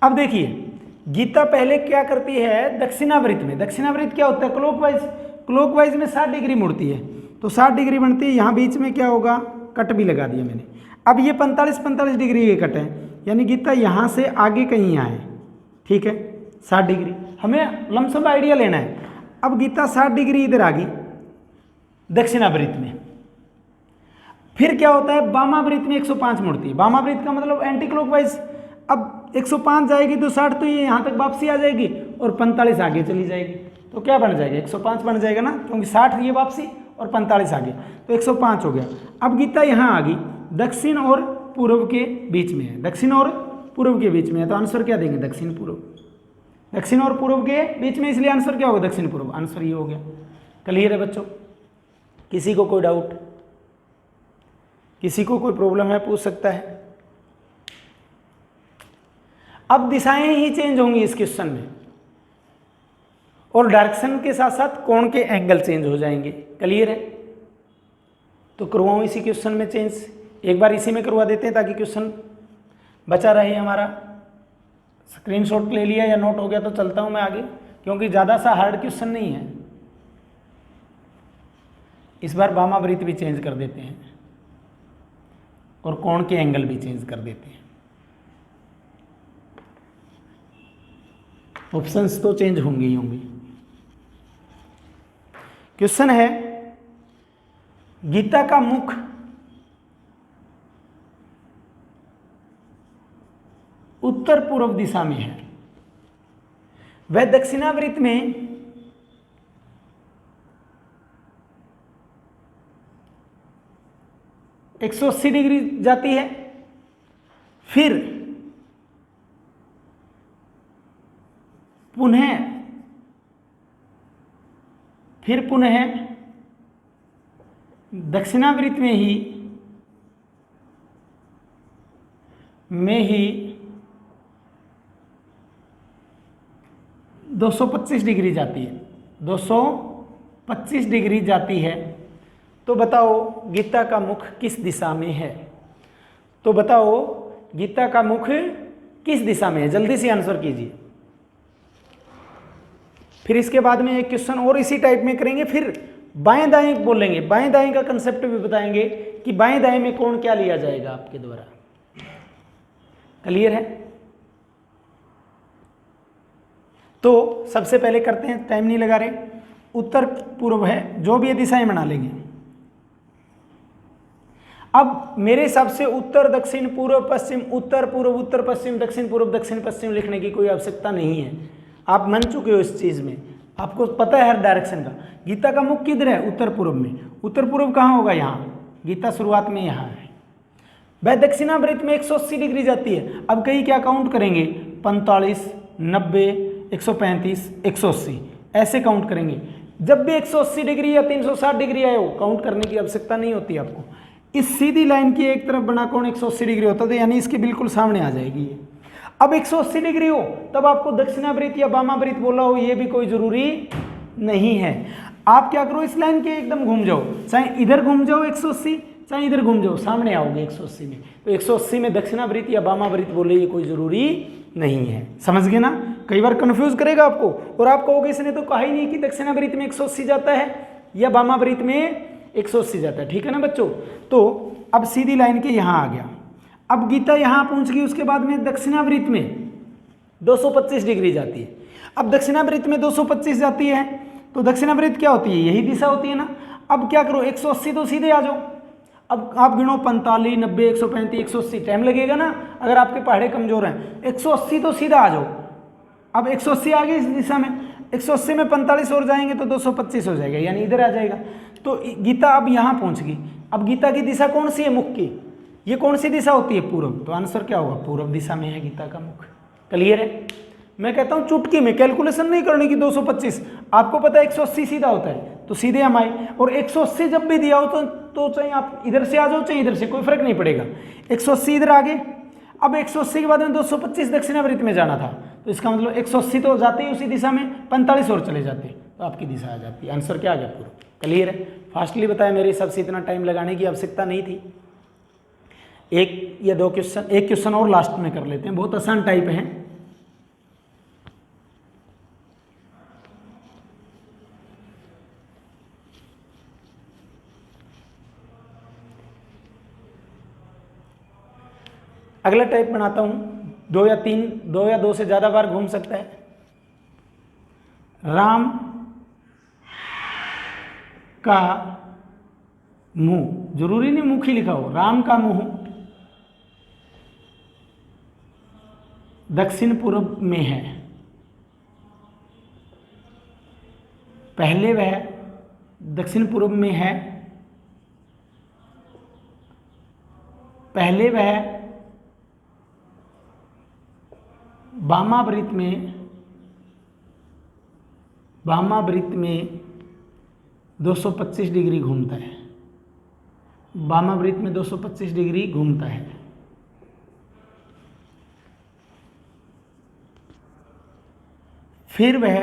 A: अब देखिए गीता पहले क्या करती है, दक्षिणावृत्त में। दक्षिणावृत्त क्या होता है, क्लॉकवाइज। क्लॉकवाइज में 60 डिग्री मुड़ती है, तो 60 डिग्री बनती है। यहाँ बीच में क्या होगा, कट भी लगा दिया मैंने। अब ये 45 डिग्री के कट है, यानी गीता यहाँ से आगे कहीं आए, ठीक है, 60 डिग्री। हमें लमसम आइडिया लेना है। अब गीता 60 डिग्री इधर आ गई दक्षिणावृत्त में। फिर क्या होता है, वामावृत्त में 105 मुड़ती है। वामावृत्त का मतलब एंटी क्लॉकवाइज। अब 105 जाएगी तो 60 तो ये यहाँ तक वापसी आ जाएगी और 45 आगे चली जाएगी, तो क्या बन जाएगा, 105 बन जाएगा ना, क्योंकि 60 ये वापसी और 45 आगे, तो 105 हो गया। अब गीता यहाँ आ गई, दक्षिण और पूर्व के बीच में है, दक्षिण और पूर्व के बीच में है, तो आंसर क्या देंगे, दक्षिण पूर्व। दक्षिण और पूर्व के बीच में, इसलिए आंसर क्या होगा, दक्षिण पूर्व। आंसर ये हो गया। क्लियर है बच्चों, किसी को कोई डाउट, किसी को कोई प्रॉब्लम है, पूछ सकता है। अब दिशाएं ही चेंज होंगी इस क्वेश्चन में, और डायरेक्शन के साथ साथ कोण के एंगल चेंज हो जाएंगे। क्लियर है, तो करवाऊँ इसी क्वेश्चन में चेंज, एक बार इसी में करवा देते हैं ताकि क्वेश्चन बचा रहे हमारा। स्क्रीनशॉट ले लिया या नोट हो गया तो चलता हूं मैं आगे, क्योंकि ज़्यादा सा हार्ड क्वेश्चन नहीं है। इस बार वामावृत्त भी चेंज कर देते हैं और कोण के एंगल भी चेंज कर देते हैं। ऑप्शंस तो चेंज होंगे ही होंगे। क्वेश्चन है, गीता का मुख उत्तर पूर्व दिशा में है, वह दक्षिणावृत्त में 180 डिग्री जाती है, फिर पुनः दक्षिणावृत्त में ही 225 डिग्री जाती है, 225 डिग्री जाती है। तो बताओ गीता का मुख किस दिशा में है, तो बताओ गीता का मुख किस दिशा में है, जल्दी से आंसर कीजिए। फिर इसके बाद में एक क्वेश्चन और इसी टाइप में करेंगे, फिर बाएं दाएं बोलेंगे, बाएं दाएं का कंसेप्ट भी बताएंगे कि बाएं दाएं में कोण क्या लिया जाएगा आपके द्वारा। क्लियर है, तो सबसे पहले करते हैं, टाइम नहीं लगा रहे। उत्तर पूर्व है, जो भी ये दिशाएं बना लेंगे। अब मेरे हिसाब से उत्तर दक्षिण पूर्व पश्चिम, उत्तर पूर्व उत्तर पश्चिम, दक्षिण पूर्व दक्षिण पश्चिम लिखने की कोई आवश्यकता नहीं है। आप मान चुके हो इस चीज में, आपको पता है हर डायरेक्शन का। गीता का मुख किधर है, उत्तर पूर्व में। उत्तर पूर्व कहाँ होगा, यहाँ। गीता शुरुआत में यहाँ है। वह दक्षिणावृत्त में 180 डिग्री जाती है। अब कहीं क्या काउंट करेंगे, 45, 90, 135, 180 ऐसे काउंट करेंगे। जब भी 180 डिग्री या 360 डिग्री आए हो, काउंट करने की आवश्यकता नहीं होती आपको। इस सीधी लाइन की एक तरफ बना कोण 180 डिग्री होता था, यानी इसके बिल्कुल सामने आ जाएगी ये। अब 180 डिग्री हो तब आपको दक्षिणावृत्त या वामावृत्त बोला हो, ये भी कोई जरूरी नहीं है। आप क्या करो, इस लाइन के एकदम घूम जाओ, चाहे इधर घूम जाओ 180, चाहे इधर घूम जाओ सामने आओगे 180 में। तो 180 में दक्षिणावृत्त या वामावृत्त बोले ये कोई जरूरी नहीं है, समझ गए ना। कई बार कंफ्यूज करेगा आपको और आप कहोगे इसने तो कहा ही नहीं कि दक्षिणावृत्त में 180 जाता है या वामावृत्त में 180 जाता है, ठीक है ना बच्चों। तो अब सीधी लाइन के यहाँ आ गया। अब गीता यहाँ पहुँच गई, उसके बाद में दक्षिणावृत्त में 225 डिग्री जाती है। अब दक्षिणावृत्त में 225 जाती है तो दक्षिणावृत्त क्या होती है, यही दिशा होती है ना। अब क्या करो, 180 तो सीधे आ जाओ। अब आप गिनो 45, 90, 135, 180, टाइम लगेगा ना अगर आपके पहाड़े कमजोर हैं। 180 तो सीधा आ जाओ। अब 180 आ गई इस दिशा में, 180 में 45 और जाएंगे तो 225 हो जाएगा, यानी इधर आ जाएगा। तो गीता अब यहाँ पहुँच गई। अब गीता की दिशा कौन सी है, मुख की, ये कौन सी दिशा होती है, पूर्व। तो आंसर क्या होगा, पूर्व दिशा में है गीता का मुख। क्लियर है। मैं कहता हूँ चुटकी में, कैलकुलेशन नहीं करने की। 225 आपको पता है 180 सीधा होता है तो सीधे हम आए। और 180 जब भी दिया हो तो चाहे आप इधर से आ जाओ चाहे इधर से, कोई फर्क नहीं पड़ेगा। 180 इधर आ गए। अब 180 के बाद में 225 दक्षिणावृत्त में जाना था तो इसका मतलब 180 तो जाते ही उसी दिशा में, 45 और चले जाते तो आपकी दिशा आ जाती। आंसर क्या आ गया, पूरा। क्लियर है। फास्टली बताया, मेरे हिसाब से इतना टाइम लगाने की आवश्यकता नहीं थी। एक या दो क्वेश्चन, एक क्वेश्चन और लास्ट में कर लेते हैं, बहुत आसान टाइप है। अगला टाइप बनाता हूं, 2 या 3, 2 या 2 से ज्यादा बार घूम सकता है। राम का मुंह, जरूरी नहीं मुख ही लिखा हो, राम का मुंह दक्षिण पूर्व में है। पहले वह दक्षिण पूर्व में है, पहले वह वामावृत्त में 225 डिग्री घूमता है। वामावृत्त में 225 डिग्री घूमता है। फिर वह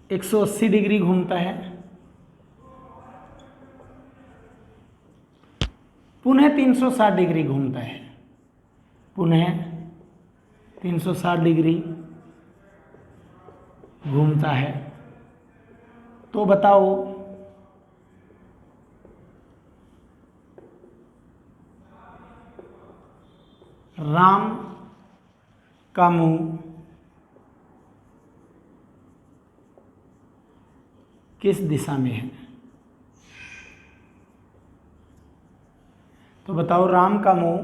A: 180 डिग्री घूमता है, पुनः 360 डिग्री घूमता है, पुनः 360 डिग्री घूमता है। तो बताओ राम का मुंह किस दिशा में है। तो बताओ राम का मुंह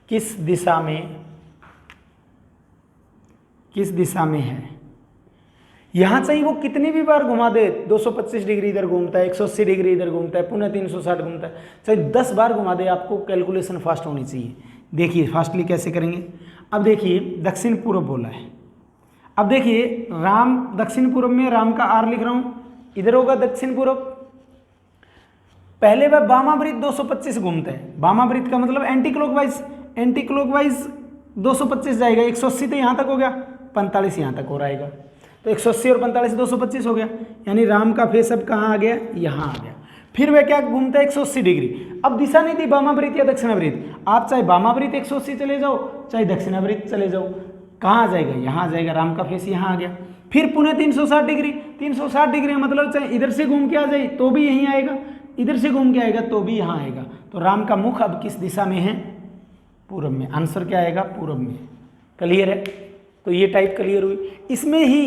A: किस दिशा में है। यहां चाहिए वो कितनी भी बार घुमा दे, 225 डिग्री इधर घूमता है, 180 डिग्री इधर घूमता है, पुनः 360 घूमता है, चाहे 10 बार घुमा दे, आपको कैलकुलेशन फास्ट होनी चाहिए। देखिए फास्टली कैसे करेंगे। अब देखिए दक्षिण पूर्व बोला है। अब देखिए राम दक्षिण पूर्व में, राम का आर लिख रहा हूं, इधर होगा दक्षिण पूर्व। पहले वह वामावृत्त 225 घूमता है। वामावृत्त का मतलब एंटी क्लॉकवाइज, एंटी क्लॉकवाइज 225 जाएगा। 180 तो यहाँ तक हो गया, 45 यहाँ तक और आएगा, तो 180 और 45 225 हो गया, यानी राम का फेस अब कहाँ आ गया, यहाँ आ गया। फिर वह क्या घूमता है 180 डिग्री। अब दिशा नहीं थी वामावृत्त या दक्षिणावृत्त, आप चाहे वामावृत्त 180 चले जाओ चाहे दक्षिणावृत्त चले जाओ, कहाँ आ जाएगा, यहाँ आ जाएगा। राम का फेस यहाँ आ गया। फिर पुनः 360 डिग्री, 360 डिग्री मतलब चाहे इधर से घूम के आ जाए तो भी यहीं आएगा, इधर से घूम के आएगा तो भी यहाँ आएगा। तो राम का मुख अब किस दिशा में है, पूर्व में। आंसर क्या आएगा, पूर्व में। क्लियर है। तो ये टाइप क्लियर हुई। इसमें ही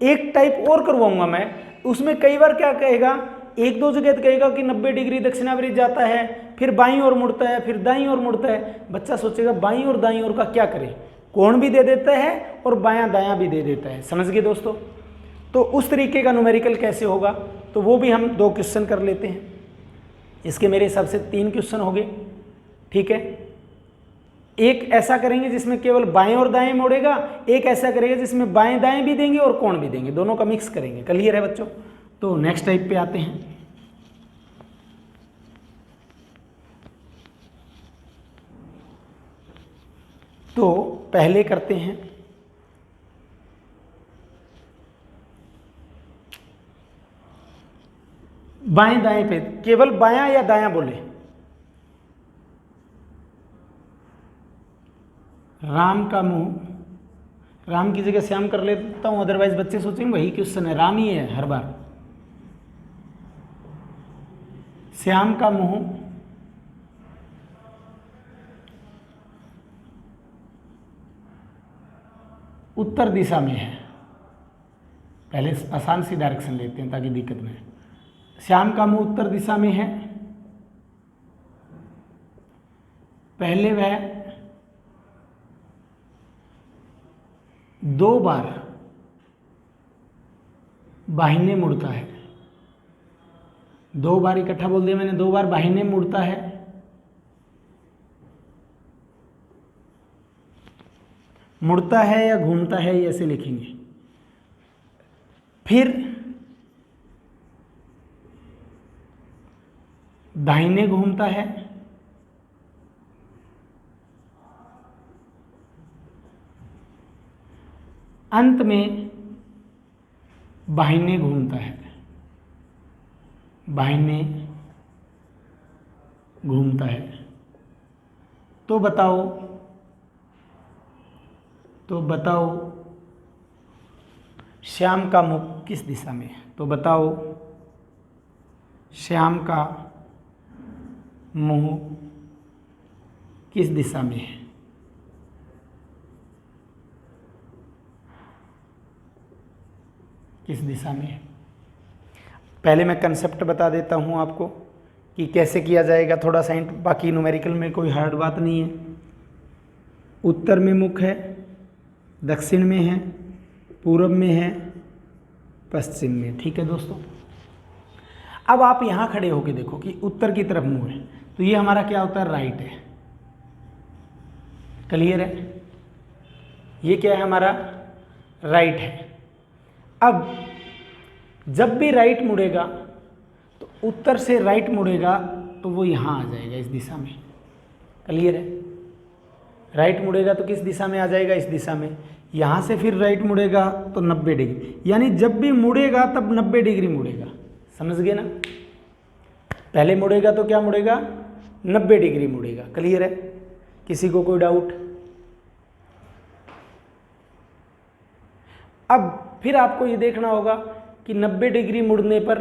A: एक टाइप और करवाऊंगा मैं, उसमें कई बार क्या कहेगा, एक दो जगह कहेगा कि 90 डिग्री दक्षिणावृत्त जाता है, फिर बाईं ओर मुड़ता है, फिर दाईं ओर मुड़ता है। बच्चा सोचेगा बाईं और दाईं ओर का क्या करे, कोण भी दे देता है और बायां दायां भी दे देता है। समझ गए दोस्तों। तो उस तरीके का न्यूमेरिकल कैसे होगा, तो वो भी हम 2 क्वेश्चन कर लेते हैं। इसके मेरे हिसाब से 3 क्वेश्चन हो गए, ठीक है। एक ऐसा करेंगे जिसमें केवल बाएं और दाएं मोड़ेगा, एक ऐसा करेगा जिसमें बाएं दाएं भी देंगे और कोण भी देंगे, दोनों का मिक्स करेंगे। क्लियर है बच्चों। तो नेक्स्ट टाइप पे आते हैं। तो पहले करते हैं बाएं दाएं पे, केवल बायां या दायां बोले। राम का मुंह, राम की जगह श्याम कर लेता हूं, अदरवाइज बच्चे सोचेंगे वही क्वेश्चन है, राम ही है हर बार। श्याम का मुंह उत्तर दिशा में है। पहले आसान सी डायरेक्शन लेते हैं ताकि दिक्कत न हो। श्याम का मुंह उत्तर दिशा में है। पहले वह 2 बार बाहिने मुड़ता है। 2 बार इकट्ठा बोल दिया मैंने, 2 बार बाहिने मुड़ता है। मुड़ता है या घूमता है, ऐसे लिखेंगे। फिर दाहिने घूमता है, अंत में बाहिने घूमता है, बाहिने घूमता है। तो बताओ श्याम का मुख किस दिशा में है। तो बताओ श्याम का मुंह किस दिशा में है। किस दिशा में है। पहले मैं कंसेप्ट बता देता हूं आपको कि कैसे किया जाएगा, थोड़ा सा हिंट। बाकी न्यूमेरिकल में कोई हार्ड बात नहीं है। उत्तर में मुख है, दक्षिण में है, पूर्व में है, पश्चिम में। ठीक है दोस्तों, अब आप यहां खड़े होकर देखो कि उत्तर की तरफ मुंह है, तो ये हमारा क्या होता है, राइट है। क्लियर है, ये क्या है हमारा, राइट है। अब जब भी राइट मुड़ेगा तो उत्तर से राइट मुड़ेगा तो वो यहां आ जाएगा, इस दिशा में। क्लियर है, राइट मुड़ेगा तो किस दिशा में आ जाएगा, इस दिशा में। यहाँ से फिर राइट मुड़ेगा तो 90 डिग्री, यानी जब भी मुड़ेगा तब 90 डिग्री मुड़ेगा। समझ गए ना, पहले मुड़ेगा तो क्या मुड़ेगा, 90 डिग्री मुड़ेगा। क्लियर है, किसी को कोई डाउट। अब फिर आपको ये देखना होगा कि 90 डिग्री मुड़ने पर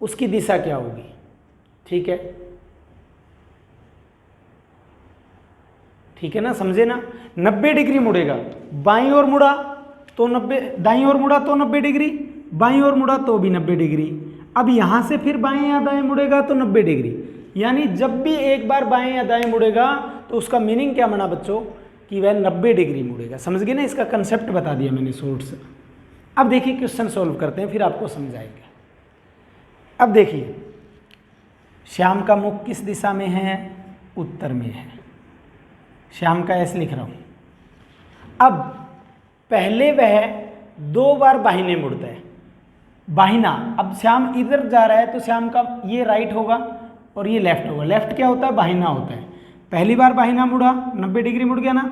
A: उसकी दिशा क्या होगी। ठीक है, ठीक है ना, समझे ना। 90 डिग्री मुड़ेगा, बाईं ओर मुड़ा तो 90, दाईं ओर मुड़ा तो 90 डिग्री, बाईं ओर मुड़ा तो भी 90 डिग्री। अब यहां से फिर बाएं या दाएं मुड़ेगा तो 90 डिग्री। यानी जब भी एक बार बाएं या दाएं मुड़ेगा तो उसका मीनिंग क्या बना बच्चों, कि वह 90 डिग्री मुड़ेगा। समझ गए ना, इसका कंसेप्ट बता दिया मैंने शॉर्ट से। अब देखिए क्वेश्चन सॉल्व करते हैं, फिर आपको समझाएंगे। अब देखिए, श्याम का मुख किस दिशा में है, उत्तर में है। श्याम का ऐसे लिख रहा हूं। अब पहले वह 2 बार बाहिने मुड़ता है, बाहिना। अब श्याम इधर जा रहा है तो श्याम का ये राइट होगा और ये लेफ्ट होगा। लेफ्ट क्या होता है, बाहिना होता है। पहली बार बाहिना मुड़ा, 90 डिग्री मुड़ गया ना।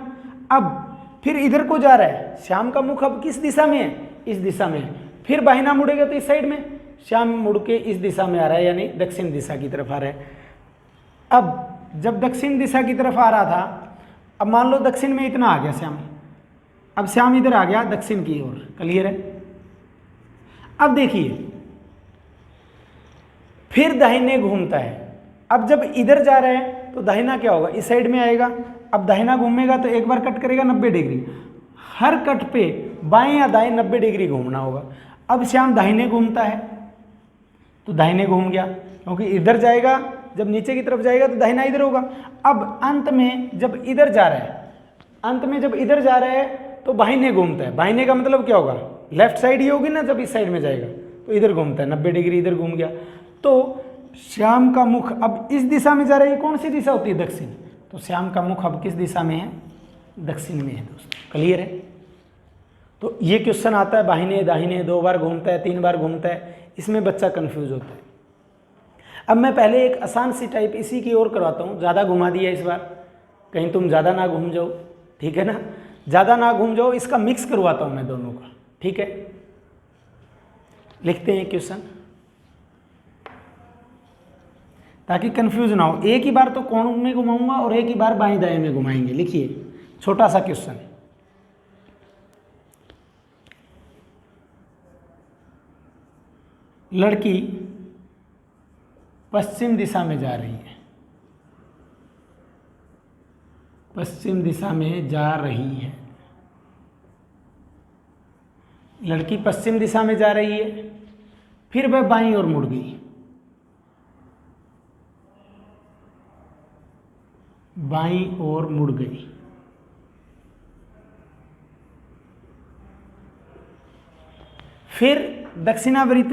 A: अब फिर इधर को जा रहा है, श्याम का मुख अब किस दिशा में है, इस दिशा में है। फिर बाहिना मुड़ेगा तो इस साइड में, श्याम मुड़ के इस दिशा में आ रहा है, यानी दक्षिण दिशा की तरफ आ रहा है। अब जब दक्षिण दिशा की तरफ आ रहा था, अब मान लो दक्षिण में इतना आ गया श्याम, अब श्याम इधर आ गया दक्षिण की ओर। क्लियर है, अब देखिए फिर दाहिने घूमता है। अब जब इधर जा रहा है तो दाहिना क्या होगा, इस साइड में आएगा। अब दाहिना घूमेगा तो एक बार कट करेगा 90 डिग्री, हर कट पे बाएं या दाएं 90 डिग्री घूमना होगा। अब श्याम दाहिने घूमता है तो दाहिने घूम गया, क्योंकि इधर जाएगा, जब नीचे की तरफ जाएगा तो दाहिना इधर होगा। अब अंत में जब इधर जा रहा है, अंत में जब इधर जा रहा है तो बाहिने घूमता है। बाहिने का मतलब क्या होगा, लेफ्ट साइड ही होगी ना, जब इस साइड में जाएगा तो इधर घूमता है, 90 डिग्री इधर घूम गया। तो श्याम का मुख अब इस दिशा में जा रहा है। कौन सी दिशा होती है, दक्षिण। तो श्याम का मुख अब किस दिशा में है, दक्षिण में है दोस्तों। क्लियर है, तो ये क्वेश्चन आता है बाहिने दाहिने 2 बार घूमता है, 3 बार घूमता है, इसमें बच्चा कंफ्यूज होता है। अब मैं पहले एक आसान सी टाइप इसी की ओर करवाता हूँ। ज़्यादा घुमा दिया इस बार, कहीं तुम ज़्यादा ना घूम जाओ। ठीक है ना, ज़्यादा ना घूम जाओ, इसका मिक्स करवाता हूँ मैं दोनों का। ठीक है, लिखते हैं क्वेश्चन। ताकि कंफ्यूज ना हो। एक ही बार तो कोण में घुमाऊंगा और एक ही बार बाएं दाएं में घुमाएंगे। लिखिए छोटा सा क्वेश्चन, लड़की पश्चिम दिशा में जा रही है, पश्चिम दिशा में जा रही है, लड़की पश्चिम दिशा में जा रही है, फिर वह बाईं ओर मुड़ गई, बाईं ओर मुड़ गई। फिर दक्षिणावृत्त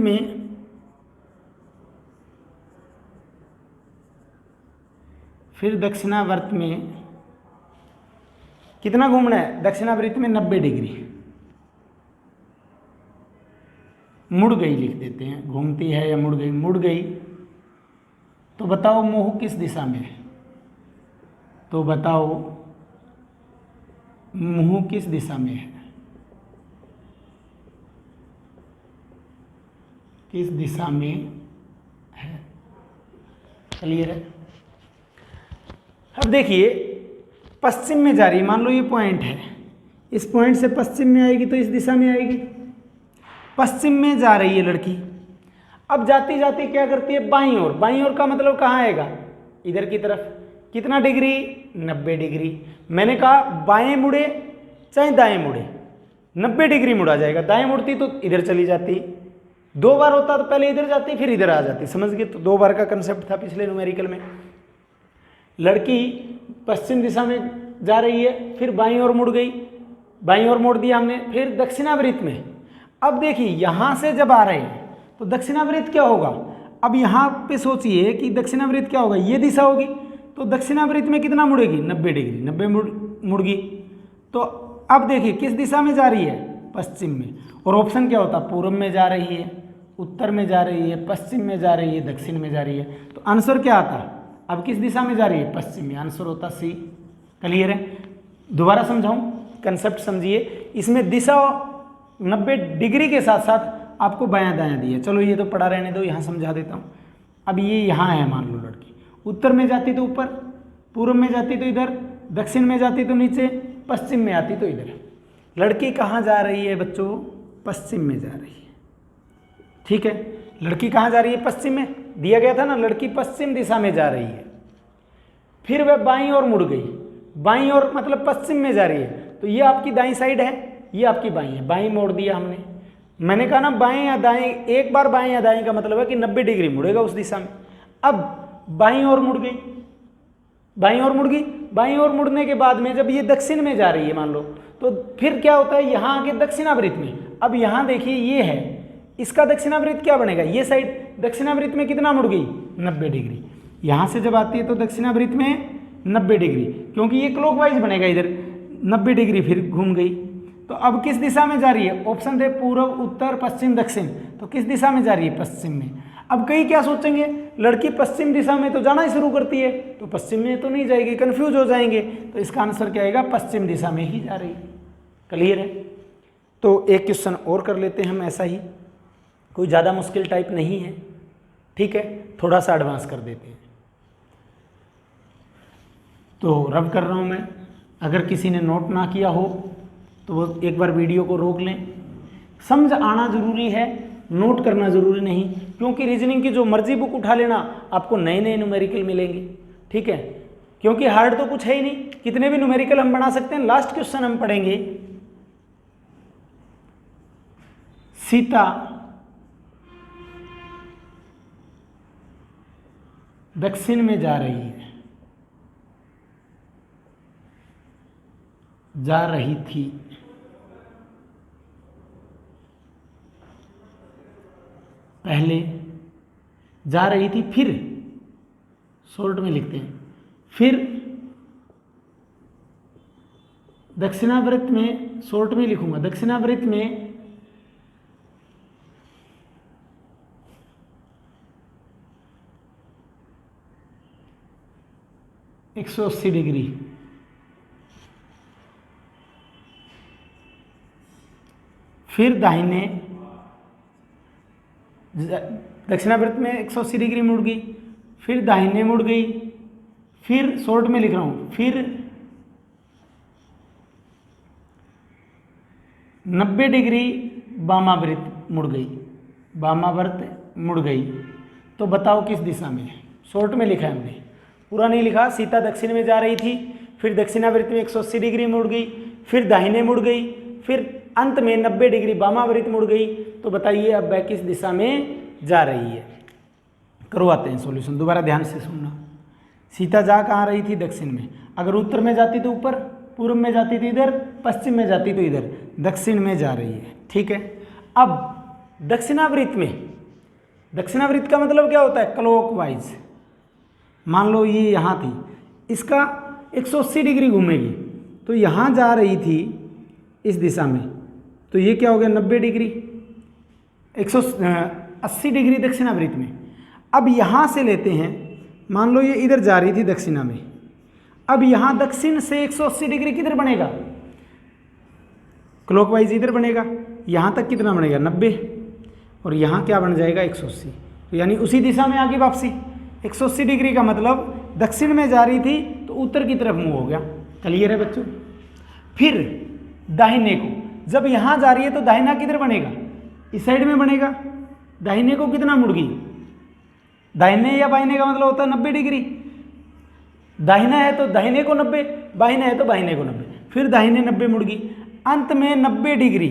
A: में कितना घूमना है? दक्षिणावृत्त में 90 डिग्री। मुड़ गई लिख देते हैं, घूमती है या मुड़ गई। मुड़ गई तो बताओ मुंह किस दिशा में है? तो बताओ मुंह किस दिशा में है? किस दिशा में है? क्लियर है? अब देखिए पश्चिम में जा रही है, मान लो ये पॉइंट है, इस पॉइंट से पश्चिम में आएगी तो इस दिशा में आएगी। पश्चिम में जा रही है लड़की, अब जाती जाती क्या करती है? बाईं ओर। बाईं ओर का मतलब कहाँ आएगा? इधर की तरफ। कितना डिग्री? 90 डिग्री। मैंने कहा बाएं मुड़े चाहे दाएं मुड़े 90 डिग्री मुड़ा जाएगा। दाएं मुड़ती तो इधर चली जाती, 2 बार होता तो पहले इधर जाती फिर इधर आ जाती। समझ गए? तो 2 बार का कंसेप्ट था पिछले न्यूमेरिकल में। लड़की पश्चिम दिशा में जा रही है, फिर बाईं ओर मुड़ गई, बाईं ओर मोड़ दिया हमने, फिर दक्षिणावृत्त में। अब देखिए यहाँ से जब आ रहे हैं तो दक्षिणावृत्त क्या होगा? अब यहाँ पे सोचिए कि दक्षिणावृत्त क्या होगा? ये दिशा होगी, तो दक्षिणावृत्त में कितना मुड़ेगी? 90 डिग्री। 90 मुड़ गई। तो अब देखिए किस दिशा में जा रही है? पश्चिम में। और ऑप्शन क्या होता? पूर्व में जा रही है, उत्तर में जा रही है, पश्चिम में जा रही है, दक्षिण में जा रही है। तो आंसर क्या आता? अब किस दिशा में जा रही है? पश्चिम में। आंसर होता सी। क्लियर है? दोबारा समझाऊं, कंसेप्ट समझिए। इसमें दिशा 90 डिग्री के साथ साथ आपको बायां दायां दिया। चलो ये तो पढ़ा रहने दो, यहाँ समझा देता हूँ। अब ये यहाँ है, मान लो लड़की उत्तर में जाती तो ऊपर, पूर्व में जाती तो इधर, दक्षिण में जाती तो नीचे, पश्चिम में आती तो इधर। लड़की कहाँ जा रही है बच्चों? पश्चिम में जा रही है। ठीक है, लड़की कहाँ जा रही है? पश्चिम में। दिया गया था ना, लड़की पश्चिम दिशा में जा रही है, फिर वह बाईं ओर मुड़ गई। बाईं ओर मतलब पश्चिम में जा रही है, तो ये आपकी दाईं साइड है, ये आपकी बाईं है। बाईं मोड़ दिया हमने। मैंने कहा ना बाएं या दाएं, एक बार बाएं या दाएं का मतलब है कि 90 डिग्री मुड़ेगा उस दिशा में। अब बाईं ओर मुड़ गई, बाईं ओर मुड़ गई। बाईं ओर मुड़ने के बाद में जब ये दक्षिण में जा रही है मान लो, तो फिर क्या होता है? यहाँ आके दक्षिणावृत्त में। अब यहाँ देखिए ये है, इसका दक्षिणावृत्त क्या बनेगा? ये साइड दक्षिणावृत्त में कितना मुड़ गई? 90 डिग्री। यहाँ से जब आती है तो दक्षिणावृत्त में 90 डिग्री, क्योंकि ये क्लॉकवाइज बनेगा, इधर 90 डिग्री फिर घूम गई। तो अब किस दिशा में जा रही है? ऑप्शन थे पूर्व, उत्तर, पश्चिम, दक्षिण। तो किस दिशा में जा रही है? पश्चिम में। अब कई क्या सोचेंगे? लड़की पश्चिम दिशा में तो जाना ही शुरू करती है, तो पश्चिम में तो नहीं जाएगी, कंफ्यूज हो जाएंगे। तो इसका आंसर क्या आएगा? पश्चिम दिशा में ही जा रही है। क्लियर है? तो एक क्वेश्चन और कर लेते हैं हम ऐसा ही, कोई ज़्यादा मुश्किल टाइप नहीं है। ठीक है, थोड़ा सा एडवांस कर देते हैं। तो रब कर रहा हूँ मैं, अगर किसी ने नोट ना किया हो तो वो एक बार वीडियो को रोक लें। समझ आना जरूरी है, नोट करना जरूरी नहीं, क्योंकि रीजनिंग की जो मर्जी बुक उठा लेना, आपको नए नए न्यूमेरिकल मिलेंगे। ठीक है, क्योंकि हार्ड तो कुछ है ही नहीं, कितने भी न्यूमेरिकल हम बना सकते हैं। लास्ट क्वेश्चन हम पढ़ेंगे, सीता दक्षिण में जा रही है, जा रही थी। पहले जा रही थी, फिर शॉर्ट में लिखते हैं, फिर दक्षिणावृत्त में, शॉर्ट में लिखूंगा, दक्षिणावृत्त में 180 डिग्री, फिर दाहिने, दक्षिणावृत्त में 180 डिग्री मुड़ गई, फिर दाहिने मुड़ गई, फिर शॉर्ट में लिख रहा हूँ, फिर 90 डिग्री वामावर्त मुड़ गई, वामावर्त मुड़ गई। तो बताओ किस दिशा में है? शॉर्ट में लिखा है हमने, पूरा नहीं लिखा। सीता दक्षिण में जा रही थी, फिर दक्षिणावर्त में 180 डिग्री मुड़ गई, फिर दाहिने मुड़ गई, फिर अंत में 90 डिग्री वामावर्त मुड़ गई। तो बताइए अब वह किस दिशा में जा रही है? करवाते हैं सॉल्यूशन, दोबारा ध्यान से सुनना। सीता जा कहाँ रही थी? दक्षिण में। अगर उत्तर में जाती तो ऊपर, पूर्व में जाती तो इधर, पश्चिम में जाती तो इधर, दक्षिण में जा रही है। ठीक है। अब दक्षिणावर्त में, दक्षिणावर्त का मतलब क्या होता है? क्लॉकवाइज। मान लो ये यहाँ थी, इसका 180 डिग्री घूमेगी, तो यहाँ जा रही थी इस दिशा में, तो ये क्या हो गया? 90 डिग्री, 180 डिग्री दक्षिणावर्त में। अब यहाँ से लेते हैं, मान लो ये इधर जा रही थी दक्षिणा में, अब यहाँ दक्षिण से 180 डिग्री किधर बनेगा? क्लॉकवाइज इधर बनेगा। यहाँ तक कितना बनेगा? 90, और यहाँ क्या बन जाएगा? 180। तो यानी उसी दिशा में आगे वापसी। 180 डिग्री का मतलब दक्षिण में जा रही थी तो उत्तर की तरफ मुँह हो गया। क्लियर है बच्चों? फिर दाहिने को, जब यहाँ जा रही है तो दाहिना किधर बनेगा? इस साइड में बनेगा। दाहिने को कितना मुड़ गई? दाहिने या बाहिने का मतलब होता है 90 डिग्री। दाहिना है तो दाहिने को 90, बाहिना है तो बाहिने को 90, फिर दाहिने 90 मुड़ गई, अंत में 90 डिग्री।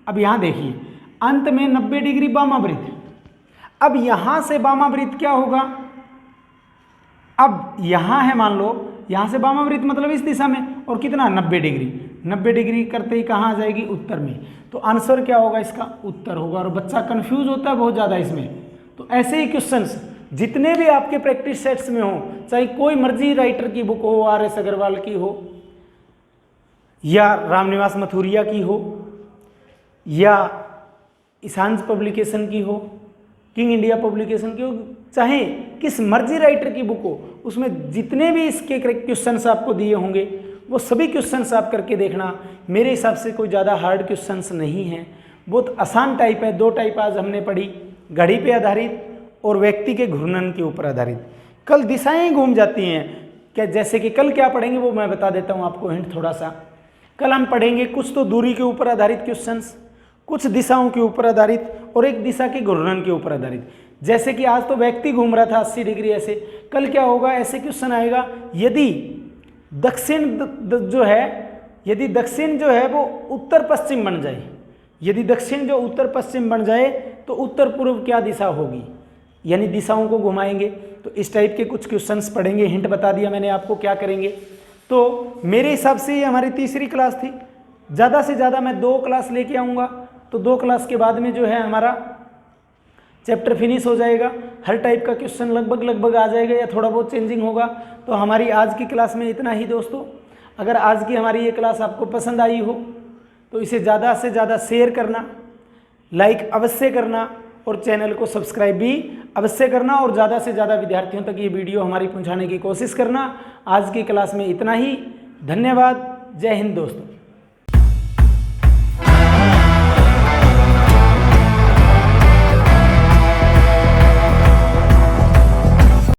A: अब यहाँ देखिए, अंत में 90 डिग्री वामावर्त। अब यहाँ से वामावर्त क्या होगा? अब यहाँ है, मान लो यहाँ से वामावर्त मतलब इस दिशा में, और कितना? 90 डिग्री। 90 डिग्री करते ही कहाँ आ जाएगी? उत्तर में। तो आंसर क्या होगा इसका? उत्तर होगा। और बच्चा कंफ्यूज होता है बहुत ज़्यादा इसमें। तो ऐसे ही क्वेश्चंस जितने भी आपके प्रैक्टिस सेट्स में हो, चाहे कोई मर्जी राइटर की बुक हो, RS अग्रवाल की हो, या रामनिवास मथुरिया की हो, या ईशांज पब्लिकेशन की हो, किंग इंडिया पब्लिकेशन की हो, चाहे किस मर्जी राइटर की बुक हो, उसमें जितने भी इसके क्वेश्चंस आपको दिए होंगे वो सभी क्वेश्चंस आप करके देखना। मेरे हिसाब से कोई ज़्यादा हार्ड क्वेश्चंस नहीं है, बहुत आसान टाइप है। 2 टाइप आज हमने पढ़ी, घड़ी पे आधारित और व्यक्ति के घूर्णन के ऊपर आधारित। कल दिशाएं घूम जाती हैं क्या? जैसे कि कल क्या पढ़ेंगे वो मैं बता देता हूँ आपको हिंट थोड़ा सा। कल हम पढ़ेंगे कुछ तो दूरी के ऊपर आधारित क्वेश्चंस, कुछ दिशाओं के ऊपर आधारित, और एक दिशा के घूर्णन के ऊपर आधारित। जैसे कि आज तो व्यक्ति घूम रहा था 80 डिग्री ऐसे, कल क्या होगा? ऐसे क्वेश्चन आएगा, यदि दक्षिण जो है वो उत्तर पश्चिम बन जाए, यदि दक्षिण जो उत्तर पश्चिम बन जाए तो उत्तर पूर्व क्या दिशा होगी? यानी दिशाओं को घुमाएंगे। तो इस टाइप के कुछ क्वेश्चंस पढ़ेंगे। हिंट बता दिया मैंने आपको क्या करेंगे। तो मेरे हिसाब से ये हमारी तीसरी क्लास थी। ज़्यादा से ज़्यादा मैं 2 क्लास लेके आऊँगा, तो 2 क्लास के बाद में जो है हमारा चैप्टर फिनिश हो जाएगा। हर टाइप का क्वेश्चन लगभग आ जाएगा, या थोड़ा बहुत चेंजिंग होगा। तो हमारी आज की क्लास में इतना ही दोस्तों। अगर आज की हमारी ये क्लास आपको पसंद आई हो तो इसे ज़्यादा से ज़्यादा शेयर करना, लाइक अवश्य करना, और चैनल को सब्सक्राइब भी अवश्य करना, और ज़्यादा से ज़्यादा विद्यार्थियों तक ये वीडियो हमारी पहुंचाने की कोशिश करना। आज की क्लास में इतना ही। धन्यवाद। जय हिंद दोस्तों।